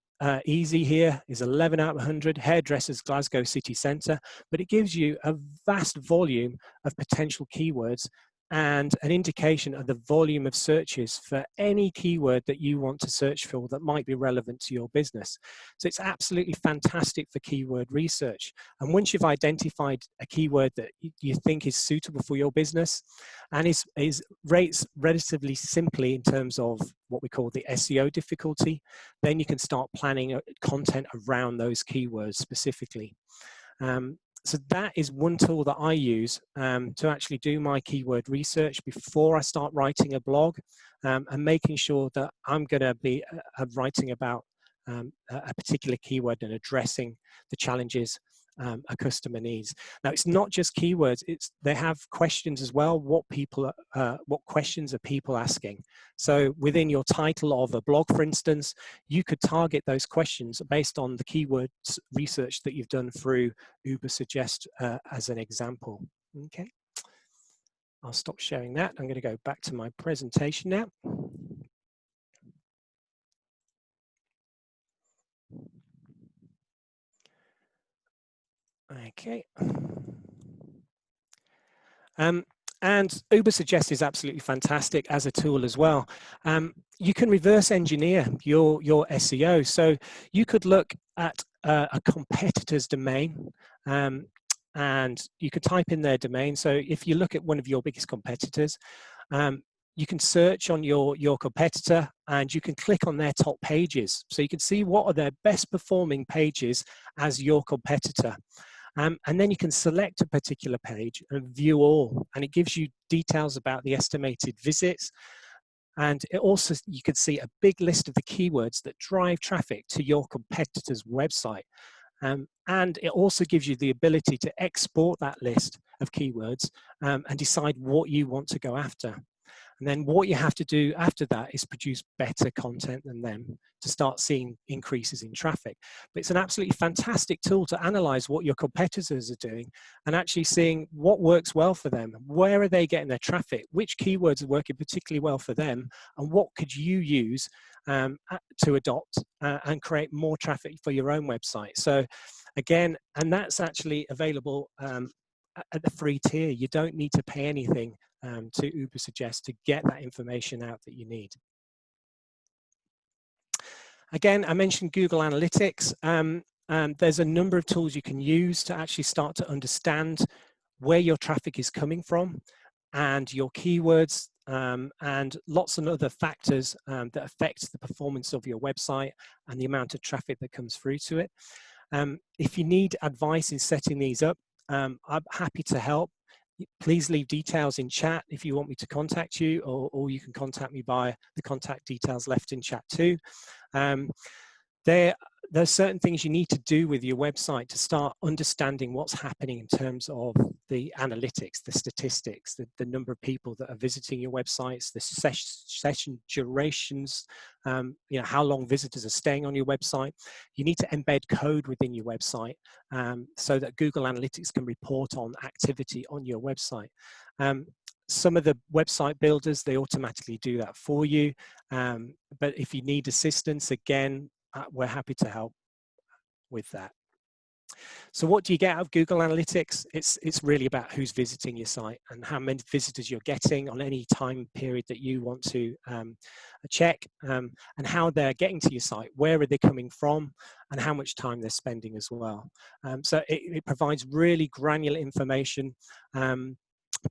easy here is 11 out of 100, hairdressers Glasgow city centre, but it gives you a vast volume of potential keywords and an indication of the volume of searches for any keyword that you want to search for that might be relevant to your business. So it's absolutely fantastic for keyword research. And once you've identified a keyword that you think is suitable for your business and is rates relatively simply in terms of what we call the SEO difficulty, then you can start planning content around those keywords specifically. So that is one tool that I use to actually do my keyword research before I start writing a blog, and making sure that I'm going to be writing about a particular keyword and addressing the challenges a customer needs. Now, it's not just keywords; they have questions as well. What questions are people asking? So, within your title of a blog, for instance, you could target those questions based on the keywords research that you've done through Ubersuggest as an example. Okay, I'll stop sharing that. I'm going to go back to my presentation now. Okay. And Ubersuggest is absolutely fantastic as a tool as well. You can reverse engineer your SEO. So you could look at a competitor's domain, and you could type in their domain. So if you look at one of your biggest competitors, you can search on your competitor, and you can click on their top pages. So you can see what are their best performing pages as your competitor. And then you can select a particular page and view all, and it gives you details about the estimated visits. And it also, you can see a big list of the keywords that drive traffic to your competitor's website. And it also gives you the ability to export that list of keywords and decide what you want to go after. And then what you have to do after that is produce better content than them to start seeing increases in traffic. But it's an absolutely fantastic tool to analyze what your competitors are doing and actually seeing what works well for them. Where are they getting their traffic? Which keywords are working particularly well for them? And what could you use to adopt and create more traffic for your own website? So again, and that's actually available at the free tier. You don't need to pay anything to Ubersuggest to get that information out that you need. Again, I mentioned Google Analytics. There's a number of tools you can use to actually start to understand where your traffic is coming from and your keywords and lots of other factors that affect the performance of your website and the amount of traffic that comes through to it. If you need advice in setting these up, I'm happy to help. Please leave details in chat if you want me to contact you, or you can contact me by the contact details left in chat too. There's certain things you need to do with your website to start understanding what's happening in terms of the analytics, the statistics, the number of people that are visiting your websites, the session durations, how long visitors are staying on your website. You need to embed code within your website so that Google Analytics can report on activity on your website. Some of the website builders, they automatically do that for you. But if you need assistance, again, we're happy to help with that. So what do you get out of Google Analytics? It's really about who's visiting your site and how many visitors you're getting on any time period that you want to check, and how they're getting to your site, where are they coming from, and how much time they're spending as well. So it provides really granular information.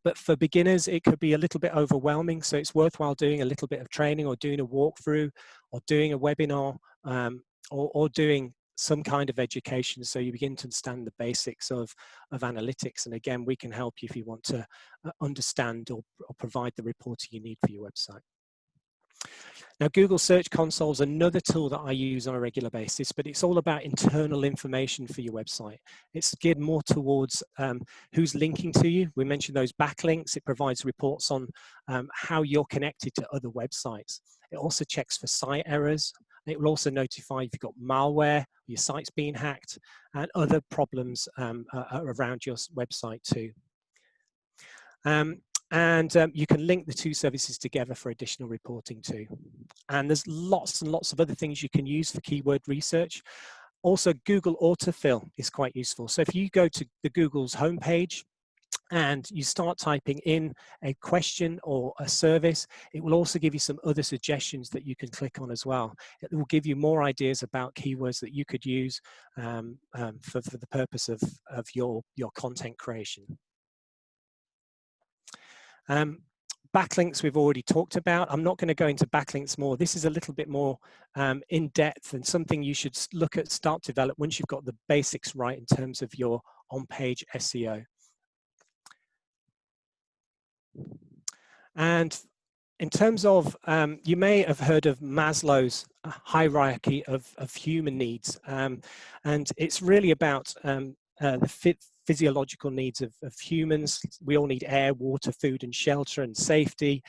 But for beginners, it could be a little bit overwhelming. So it's worthwhile doing a little bit of training, or doing a walkthrough, or doing a webinar, or doing some kind of education so you begin to understand the basics of analytics. And again, we can help you if you want to understand or provide the reporting you need for your website. Now, Google Search Console is another tool that I use on a regular basis, but it's all about internal information for your website. It's geared more towards who's linking to you. We mentioned those backlinks. It provides reports on how you're connected to other websites. It also checks for site errors. It will also notify if you've got malware, your site's being hacked, and other problems around your website too. You can link the two services together for additional reporting too. And there's lots and lots of other things you can use for keyword research. Also, Google autofill is quite useful. So if you go to the Google's homepage and you start typing in a question or a service, it will also give you some other suggestions that you can click on as well. It will give you more ideas about keywords that you could use for the purpose of your content creation. Backlinks we've already talked about. I'm not going to go into backlinks more. This is a little bit more in depth and something you should look at, start to develop once you've got the basics right in terms of your on-page SEO. And in terms of, you may have heard of Maslow's hierarchy of human needs. And it's really about the physiological needs of humans. We all need air, water, food, and shelter, and safety,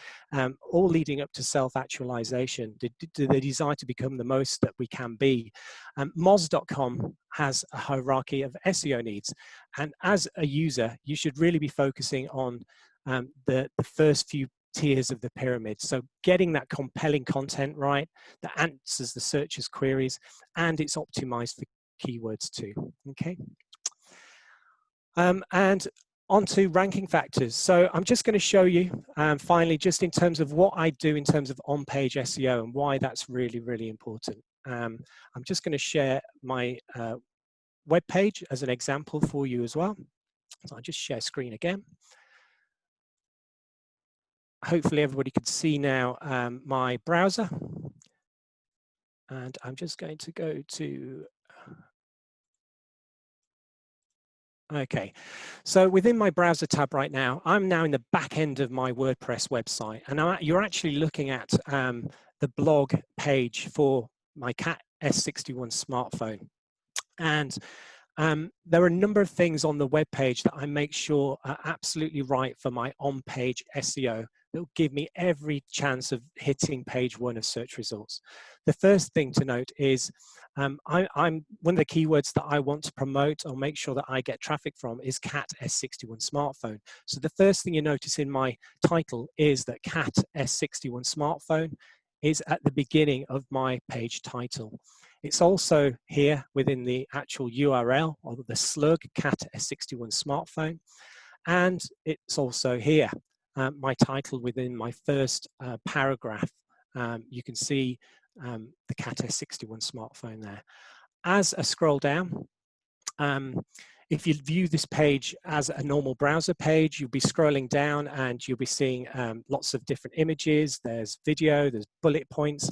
all leading up to self-actualization, the desire to become the most that we can be. Moz.com has a hierarchy of SEO needs. And as a user, you should really be focusing on the first few tiers of the pyramid. So getting that compelling content right, that answers the searcher's queries, and it's optimized for keywords too, okay? And On to ranking factors. So I'm just going to show you finally, just in terms of what I do in terms of on-page SEO and why that's really, really important. I'm just going to share my web page as an example for you as well. So I'll just share screen again. Hopefully everybody can see now my browser. And I'm just going to go to, okay. So within my browser tab right now, I'm now in the back end of my WordPress website. And you're actually looking at the blog page for my Cat S61 smartphone. And there are a number of things on the web page that I make sure are absolutely right for my on-page SEO that will give me every chance of hitting page 1 of search results. The first thing to note is I'm one of the keywords that I want to promote or make sure that I get traffic from is Cat S61 smartphone. So the first thing you notice in my title is that Cat S61 smartphone is at the beginning of my page title. It's also here within the actual URL or the slug Cat S61 smartphone. And it's also here, my title within my first paragraph. You can see the Cat S61 smartphone there. As I scroll down, if you view this page as a normal browser page, you'll be scrolling down and you'll be seeing lots of different images. There's video, there's bullet points.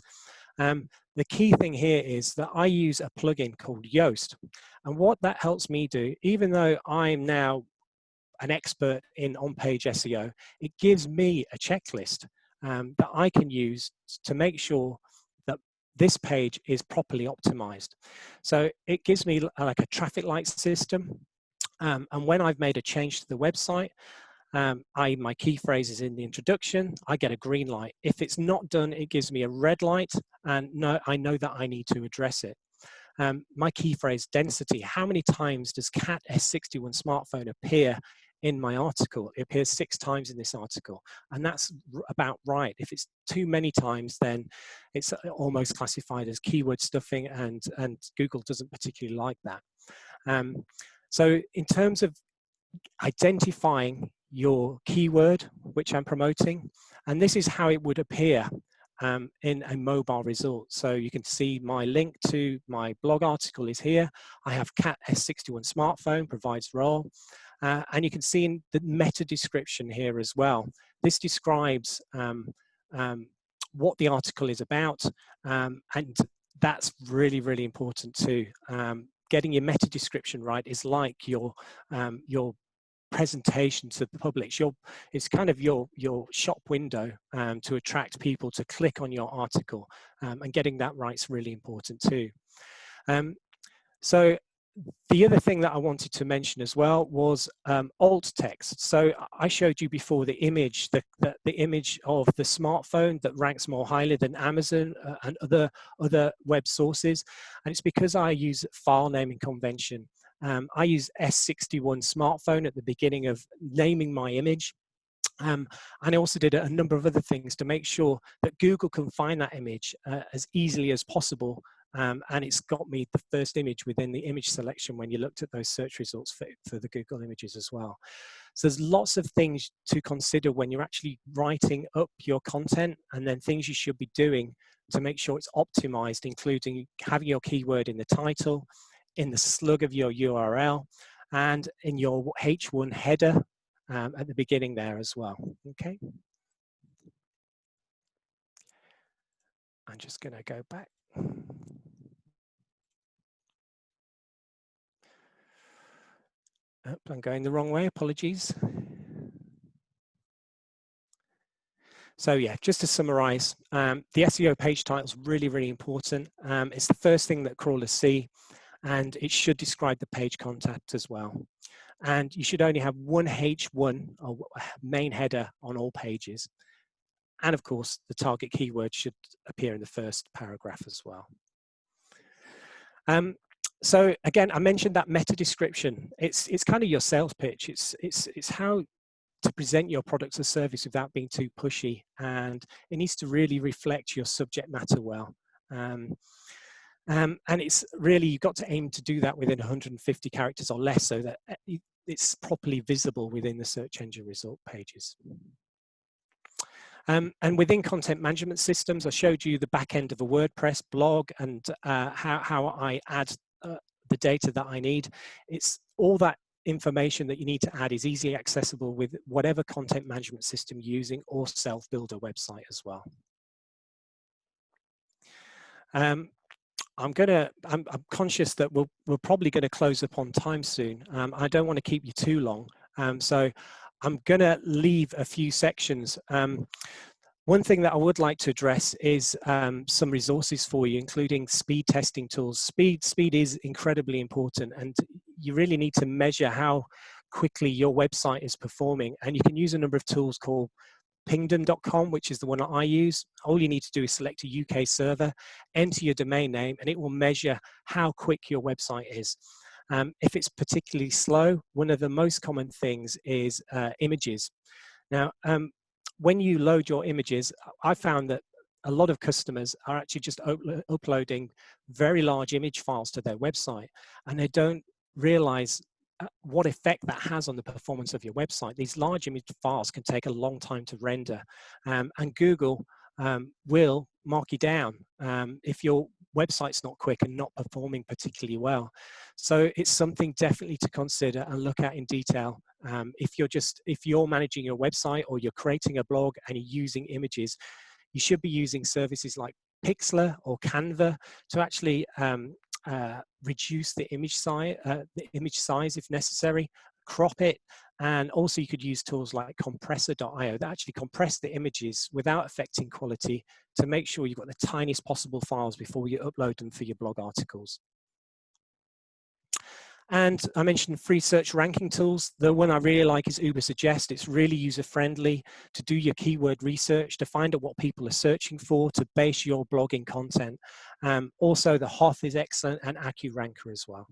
The key thing here is that I use a plugin called Yoast. And what that helps me do, even though I'm now an expert in on-page SEO, it gives me a checklist that I can use to make sure that this page is properly optimized. So it gives me like a traffic light system. And when I've made a change to the website, my key phrase is in the introduction, I get a green light. If it's not done, it gives me a red light, and I know that I need to address it. My key phrase, density. How many times does Cat S61 smartphone appear in my article? It appears 6 times in this article, and that's about right. If it's too many times, then it's almost classified as keyword stuffing, and Google doesn't particularly like that. So in terms of identifying your keyword, which I'm promoting, and this is how it would appear in a mobile result. So you can see my link to my blog article is here. I have Cat S61 smartphone provides role, and you can see in the meta description here as well. This describes what the article is about, and that's really, really important too. Getting your meta description right is like your presentation to the public. It's kind of your shop window to attract people to click on your article, and getting that right is really important too. So the other thing that I wanted to mention as well was alt text. So I showed you before the image, the image of the smartphone that ranks more highly than Amazon and other web sources, and it's because I use file naming convention. I use S61 smartphone at the beginning of naming my image. And I also did a number of other things to make sure that Google can find that image as easily as possible. And it's got me the first image within the image selection when you looked at those search results for the Google images as well. So there's lots of things to consider when you're actually writing up your content, and then things you should be doing to make sure it's optimized, including having your keyword in the title, in the slug of your URL, and in your H1 header at the beginning there as well. Okay. I'm just going to go back. Oh, I'm going the wrong way, apologies. So yeah, just to summarize, the SEO page title is really, really important. It's the first thing that crawlers see, and it should describe the page content as well. And you should only have one H1 or main header on all pages. And of course, the target keyword should appear in the first paragraph as well. So again, I mentioned that meta description. It's kind of your sales pitch. It's how to present your product or service without being too pushy, and it needs to really reflect your subject matter well. And it's really, you've got to aim to do that within 150 characters or less, so that it's properly visible within the search engine result pages. And within content management systems, I showed you the back end of a WordPress blog and how I add the data that I need. It's all that information that you need to add is easily accessible with whatever content management system you're using, or self-build a website as well. I'm conscious that we're probably going to close up on time soon. I don't want to keep you too long, so I'm going to leave a few sections. One thing that I would like to address is some resources for you, including speed testing tools. Speed is incredibly important, and you really need to measure how quickly your website is performing. And you can use a number of tools called pingdom.com, which is the one that I use. All you need to do is select a UK server, enter your domain name, and it will measure how quick your website is. If it's particularly slow, one of the most common things is images. Now, when you load your images, I found that a lot of customers are actually just uploading very large image files to their website, and they don't realize what effect that has on the performance of your website. These large image files can take a long time to render, and Google will mark you down if your website's not quick and not performing particularly well. So it's something definitely to consider and look at in detail. If you're managing your website or you're creating a blog and you're using images, you should be using services like Pixlr or Canva to actually reduce the image size if necessary, crop it, and also you could use tools like compressor.io that actually compress the images without affecting quality to make sure you've got the tiniest possible files before you upload them for your blog articles. And I mentioned free search ranking tools. The one I really like is Ubersuggest. It's really user-friendly to do your keyword research, to find out what people are searching for, to base your blogging content. Also, the Hoth is excellent, and AccuRanker as well.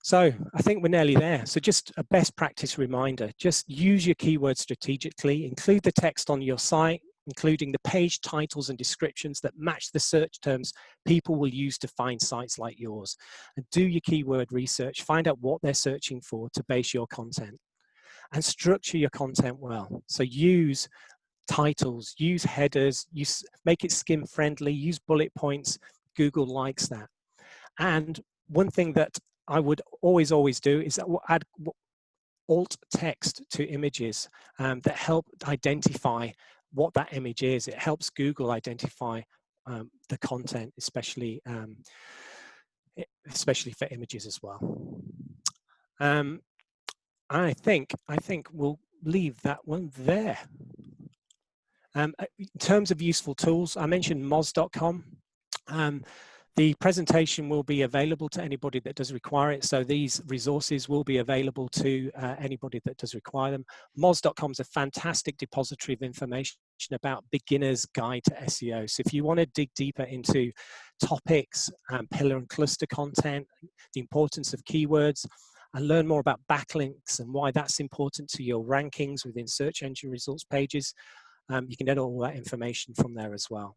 So I think we're nearly there. So just a best practice reminder, just use your keywords strategically, include the text on your site, including the page titles and descriptions that match the search terms people will use to find sites like yours. And do your keyword research, find out what they're searching for to base your content. And structure your content well. So use titles, use headers, make it skim friendly, use bullet points. Google likes that. And one thing that I would always do is add alt text to images that help identify what that image is. It helps Google identify the content, especially for images as well. I think we'll leave that one there. In terms of useful tools, I mentioned moz.com. The presentation will be available to anybody that does require it. So these resources will be available to anybody that does require them. Moz.com is a fantastic depository of information about beginner's guide to SEO. So if you want to dig deeper into topics, pillar and cluster content, the importance of keywords, and learn more about backlinks and why that's important to your rankings within search engine results pages, you can get all that information from there as well.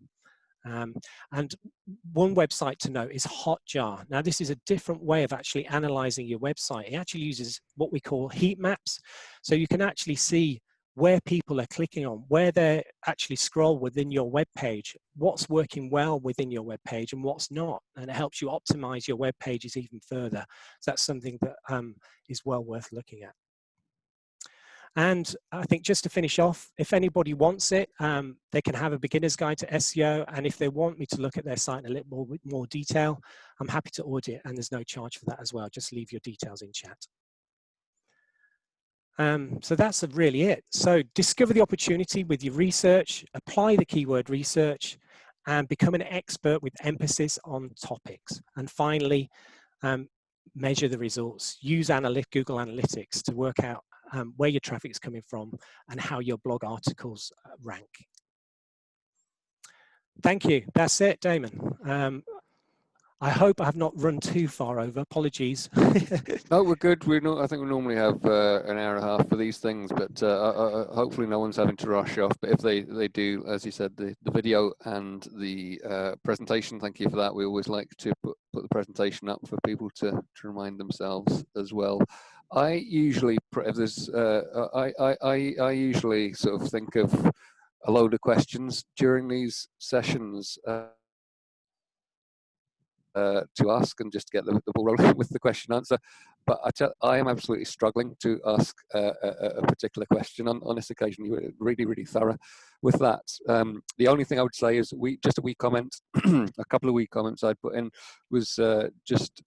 And one website to note is Hotjar. Now, this is a different way of actually analyzing your website. It actually uses what we call heat maps. So you can actually see where people are clicking on, where they actually scroll within your web page, what's working well within your web page and what's not. And it helps you optimize your web pages even further. So that's something that is well worth looking at. And I think just to finish off, if anybody wants it, they can have a beginner's guide to SEO. And if they want me to look at their site in a little more detail, I'm happy to audit, and there's no charge for that as well. Just leave your details in chat. So that's really it. So discover the opportunity with your research, apply the keyword research, and become an expert with emphasis on topics. And finally, measure the results. Use Google Analytics to work out where your traffic is coming from and how your blog articles rank. Thank you. That's it, Damon. I hope I have not run too far over. Apologies. No, we're good. I think we normally have an hour and a half for these things, but hopefully no one's having to rush off. But if they do, as you said, the video and the presentation, thank you for that. We always like to put the presentation up for people to remind themselves as well. I usually, if there's, I usually sort of think of a load of questions during these sessions. To ask and just get the ball rolling with the question answer. But I am absolutely struggling to ask a particular question on this occasion. You were really, really thorough with that. The only thing I would say is just a wee comment, a couple of wee comments I'd put in was just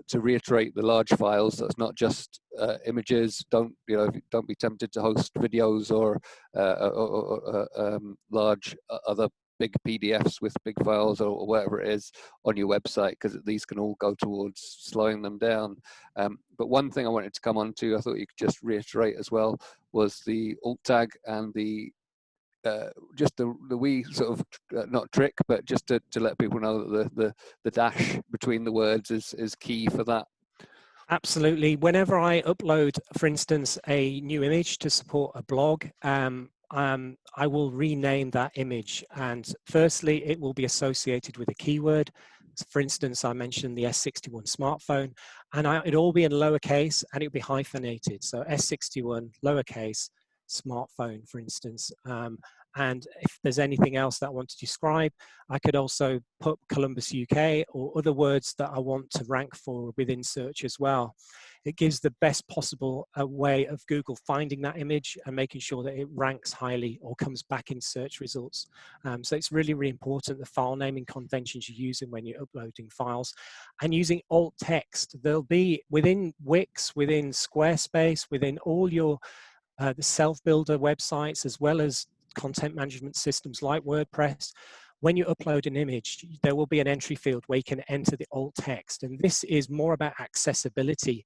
to reiterate the large files. That's not just images. Don't be tempted to host videos or large other big PDFs with big files or whatever it is on your website, because these can all go towards slowing them down. But one thing I wanted to come on to, I thought you could just reiterate as well, was the alt tag and the just the wee sort of not trick, but just to let people know that the dash between the words is key for that. Absolutely. Whenever I upload, for instance, a new image to support a blog, I will rename that image. And firstly, it will be associated with a keyword. So for instance, I mentioned the S61 smartphone, and it'll all be in lowercase and it'll be hyphenated. So S61 lowercase smartphone, for instance. And if there's anything else that I want to describe, I could also put Columbus UK or other words that I want to rank for within search as well. It gives the best possible way of Google finding that image and making sure that it ranks highly or comes back in search results. So it's really, really important, the file naming conventions you're using when you're uploading files. And using alt text, there'll be within Wix, within Squarespace, within all your the self-builder websites, as well as content management systems like WordPress. When you upload an image, there will be an entry field where you can enter the alt text. And this is more about accessibility.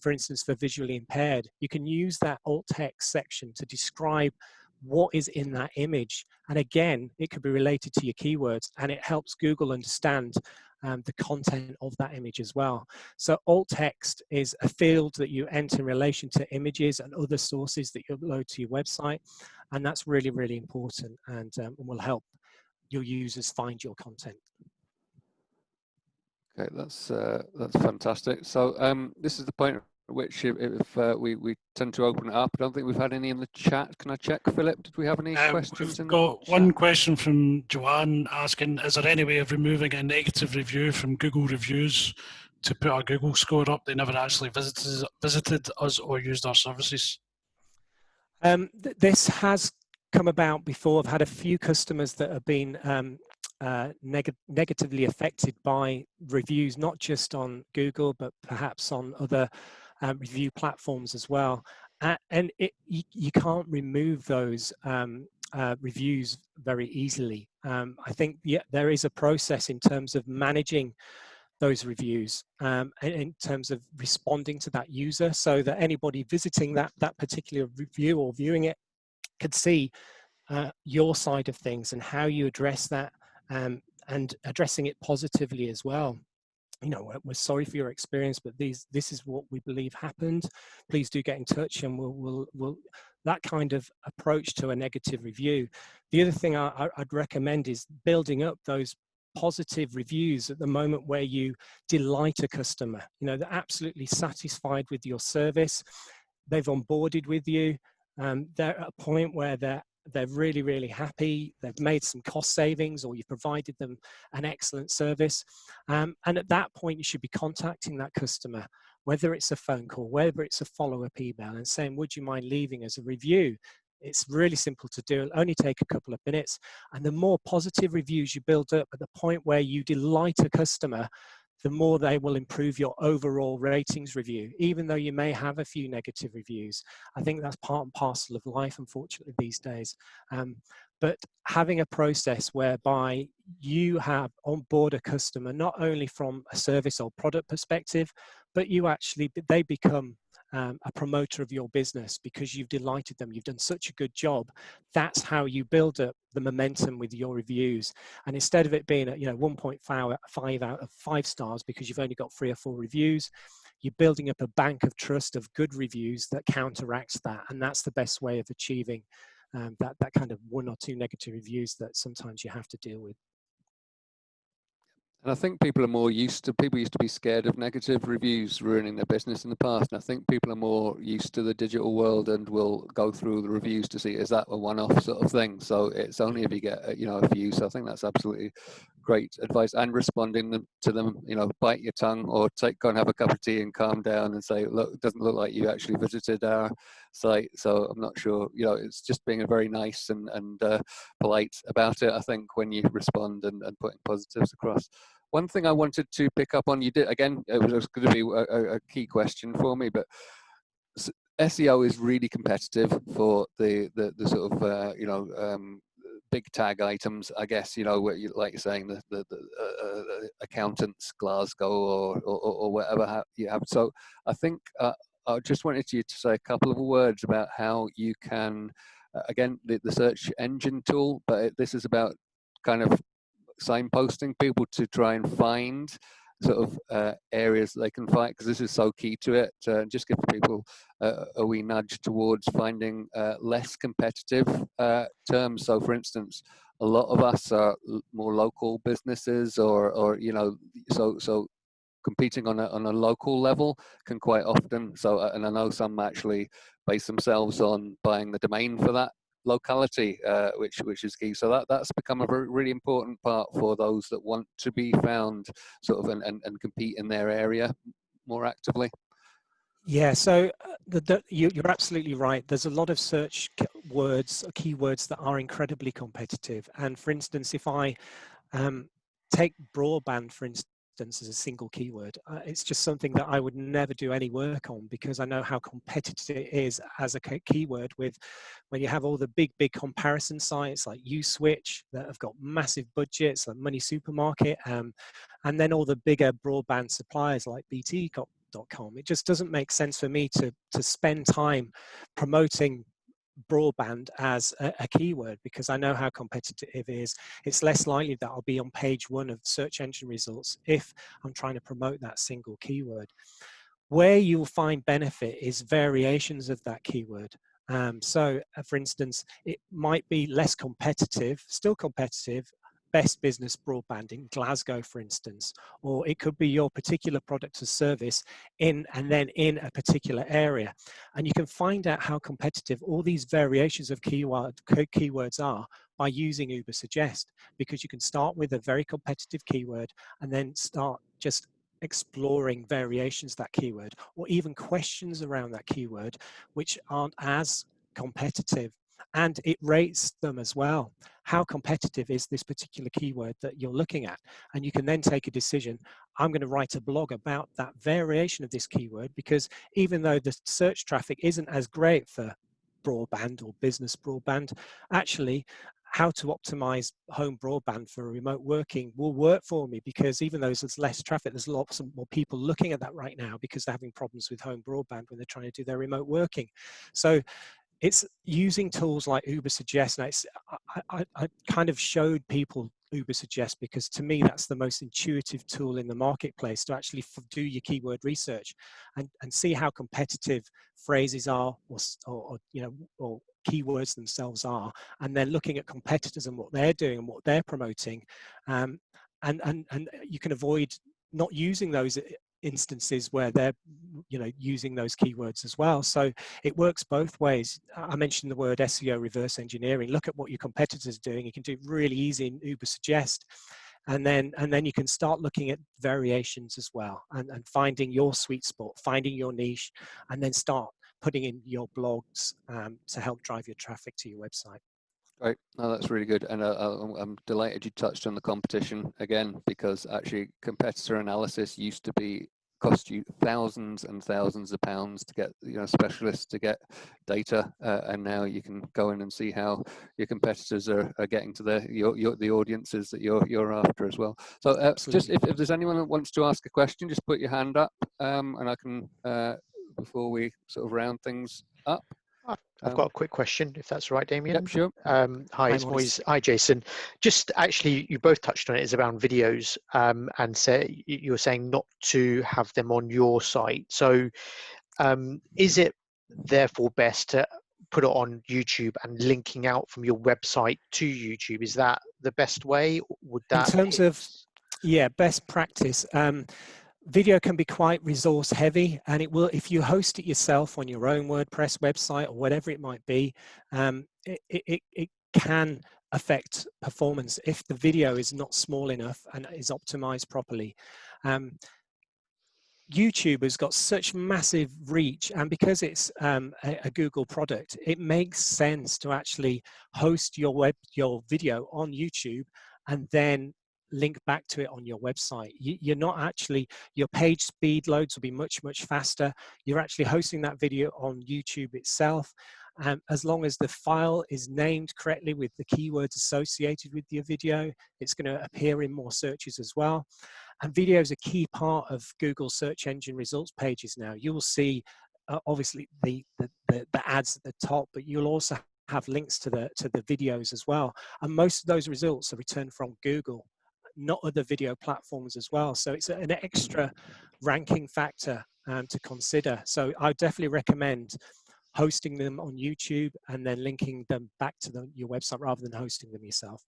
For instance, for visually impaired, you can use that alt text section to describe what is in that image. And again, it could be related to your keywords, and it helps Google understand the content of that image as well. So alt text is a field that you enter in relation to images and other sources that you upload to your website. And that's really, really important, and will help your users find your content. Okay, that's fantastic. So this is the point at which if we tend to open it up. I don't think we've had any in the chat. Can I check, Philip? Did we have any questions in the chat? We've got one question from Joanne asking, is there any way of removing a negative review from Google Reviews to put our Google score up? They never actually visited us or used our services. This has come about before. I've had a few customers that have been negatively affected by reviews, not just on Google, but perhaps on other review platforms as well. And you can't remove those reviews very easily. I think there is a process in terms of managing those reviews in terms of responding to that user, so that anybody visiting that particular review or viewing it could see your side of things and how you address that, and addressing it positively as well. You know, we're sorry for your experience, but this is what we believe happened. Please do get in touch, and we'll that kind of approach to a negative review. The other thing I'd recommend is building up those positive reviews at the moment where you delight a customer. You know, they're absolutely satisfied with your service. They've onboarded with you. They're at a point where they're really, really happy. They've made some cost savings, or you've provided them an excellent service. And at that point, you should be contacting that customer, whether it's a phone call, whether it's a follow-up email, and saying, would you mind leaving us a review? It's really simple to do. It'll only take a couple of minutes. And the more positive reviews you build up at the point where you delight a customer, the more they will improve your overall ratings review, even though you may have a few negative reviews. I think that's part and parcel of life, unfortunately, these days. But having a process whereby you have on board a customer, not only from a service or product perspective, but they become a promoter of your business because you've delighted them, you've done such a good job. That's how you build up the momentum with your reviews. And instead of it being at 1.5 out of 5 stars because you've only got 3 or 4 reviews, you're building up a bank of trust of good reviews that counteracts that. And that's the best way of achieving that kind of 1 or 2 negative reviews that sometimes you have to deal with. And I think people used to be scared of negative reviews ruining their business in the past. And I think people are more used to the digital world and will go through the reviews to see, is that a one-off sort of thing? So it's only if you get, a few. So I think that's absolutely great advice. And responding to them, bite your tongue or go and have a cup of tea and calm down and say, look, it doesn't look like you actually visited our site. So I'm not sure, it's just being very nice and polite about it, I think, when you respond and putting positives across. One thing I wanted to pick up on, you did, again, it was going to be a key question for me, but SEO is really competitive for the sort of, big tag items, I guess, like you're saying, the accountants, Glasgow or whatever you have. So I think I just wanted you to say a couple of words about how you can, again, the search engine tool, but this is about kind of signposting people to try and find sort of areas they can find, because this is so key to it. Just give people a wee nudge towards finding less competitive terms. So for instance, a lot of us are more local businesses or so competing on a local level can quite often, and I know some actually base themselves on buying the domain for that locality, which is key. So that's become a really important part for those that want to be found sort of and compete in their area more actively. Yeah, so you're absolutely right. There's a lot of search words, keywords that are incredibly competitive. And for instance, if I take broadband, for instance, as a single keyword, it's just something that I would never do any work on because I know how competitive it is as a keyword with when you have all the big comparison sites like Uswitch that have got massive budgets, like Money Supermarket, and then all the bigger broadband suppliers like BT.com. It just doesn't make sense for me to spend time promoting broadband as a keyword because I know how competitive it is. It's less likely that I'll be on page 1 of search engine results if I'm trying to promote that single keyword. Where you'll find benefit is variations of that keyword. So for instance, it might be less competitive, still competitive, best business broadband in Glasgow, for instance, or it could be your particular product or service in a particular area. And you can find out how competitive all these variations of keywords are by using Ubersuggest, because you can start with a very competitive keyword and then start just exploring variations of that keyword or even questions around that keyword which aren't as competitive, and it rates them as well. How competitive is this particular keyword that you're looking at? And you can then take a decision. I'm going to write a blog about that variation of this keyword, because even though the search traffic isn't as great for broadband or business broadband, actually how to optimize home broadband for remote working will work for me, because even though there's less traffic, there's lots of more people looking at that right now because they're having problems with home broadband when they're trying to do their remote working. So it's using tools like Ubersuggest. And I kind of showed people Ubersuggest because to me that's the most intuitive tool in the marketplace to actually do your keyword research and see how competitive phrases are or keywords themselves are, and then looking at competitors and what they're doing and what they're promoting, and you can avoid not using those instances where they're using those keywords as well. So it works both ways. I mentioned the word SEO reverse engineering. Look at what your competitors are doing. You can do it really easy in Ubersuggest, and then you can start looking at variations as well and finding your sweet spot, finding your niche, and then start putting in your blogs to help drive your traffic to your website. Right, no, that's really good, and I'm delighted you touched on the competition again, because actually competitor analysis used to cost you thousands and thousands of pounds to get specialists to get data, and now you can go in and see how your competitors are getting to the audiences that you're after as well. So just if there's anyone that wants to ask a question, just put your hand up, and I can before we sort of round things up? I've got a quick question, if that's all right, Damien. Yep, sure. Hi, it's Moise. Hi, Jason. Just actually, you both touched on it, is around videos, and say you were saying not to have them on your site. So, is it therefore best to put it on YouTube and linking out from your website to YouTube? Is that the best way? Would that in terms of best practice? Video can be quite resource heavy, and it will, if you host it yourself on your own WordPress website or whatever it might be, it can affect performance if the video is not small enough and is optimized properly. YouTube has got such massive reach, and because it's a Google product, it makes sense to actually host your video on YouTube and then link back to it on your website. You're not actually, your page speed loads will be much faster. You're actually hosting that video on YouTube itself. As long as the file is named correctly with the keywords associated with your video, it's going to appear in more searches as well. And video is a key part of Google search engine results pages now. You will see obviously the ads at the top, but you'll also have links to the videos as well. And most of those results are returned from Google, not other video platforms as well. So it's an extra ranking factor to consider. So I definitely recommend hosting them on YouTube and then linking them back to your website rather than hosting them yourself.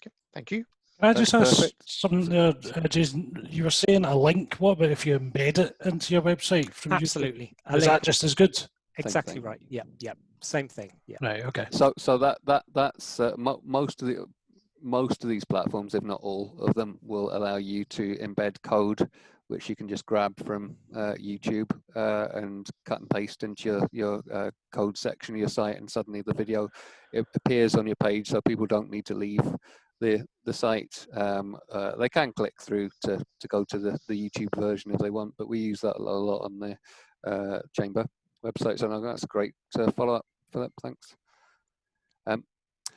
Okay, thank you. Can I just ask something there, Jason? You were saying a link. What about if you embed it into your website from Absolutely. YouTube? Is that just as good? Exactly right. Yeah, same thing. Yeah. Right. Okay. So that's most of these platforms, if not all of them, will allow you to embed code, which you can just grab from YouTube and cut and paste into your code section of your site, and suddenly the video appears on your page, so people don't need to leave the site. They can click through to go to the YouTube version if they want, but we use that a lot on the Chamber website. So that's a great follow-up, Philip. Thanks.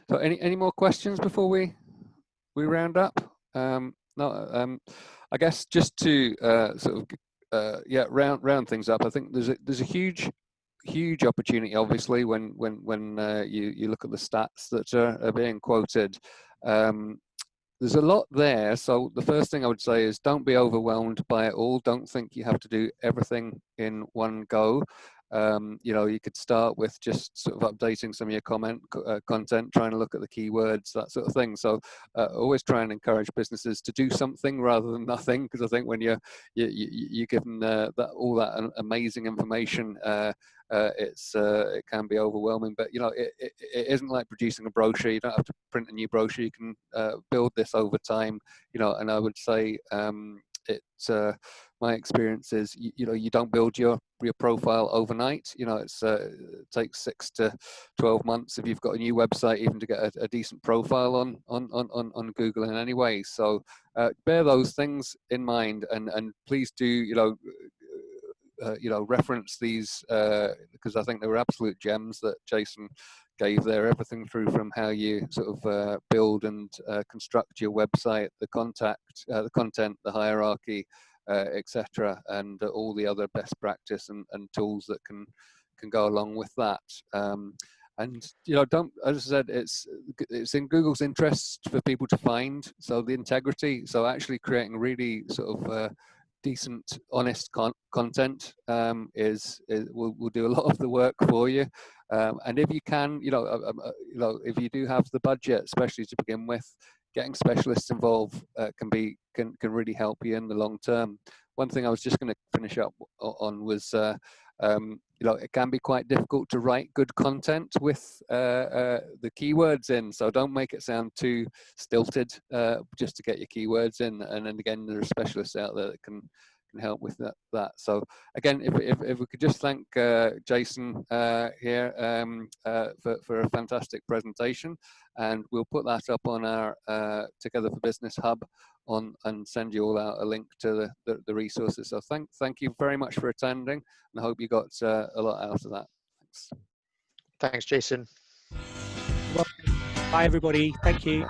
So any more questions before we round up? No, I guess just to sort of round things up. I think there's a huge opportunity, obviously, when you look at the stats that are being quoted. There's a lot there. So the first thing I would say is don't be overwhelmed by it all. Don't think you have to do everything in one go. You could start with just sort of updating some of your content, trying to look at the keywords, that sort of thing. So always try and encourage businesses to do something rather than nothing, because I think when you're given all that amazing information, it can be overwhelming. But it isn't like producing a brochure. You don't have to print a new brochure. You can build this over time. And I would say my experience is you don't build your profile overnight. It takes 6 to 12 months if you've got a new website even to get a decent profile on Google in any way. So bear those things in mind, and please do reference these because I think they were absolute gems that Jason gave there. Everything through from how you sort of build and construct your website, the content, the hierarchy, etc., and all the other best practice and tools that can go along with that. And don't, as I said, it's in Google's interest for people to find. So the integrity. So actually creating really sort of decent, honest content will do a lot of the work for you. And if you can, if you do have the budget, especially to begin with, getting specialists involved can really help you in the long term. One thing I was just going to finish up on was, it can be quite difficult to write good content with the keywords in. So don't make it sound too stilted just to get your keywords in. And then again, there are specialists out there that can help with that. So again, if we could just thank Jason here for a fantastic presentation, and we'll put that up on our Together for Business hub and send you all out a link to the resources. So thank you very much for attending, and I hope you got a lot out of that. Thanks. Thanks, Jason. Bye, everybody. Thank you.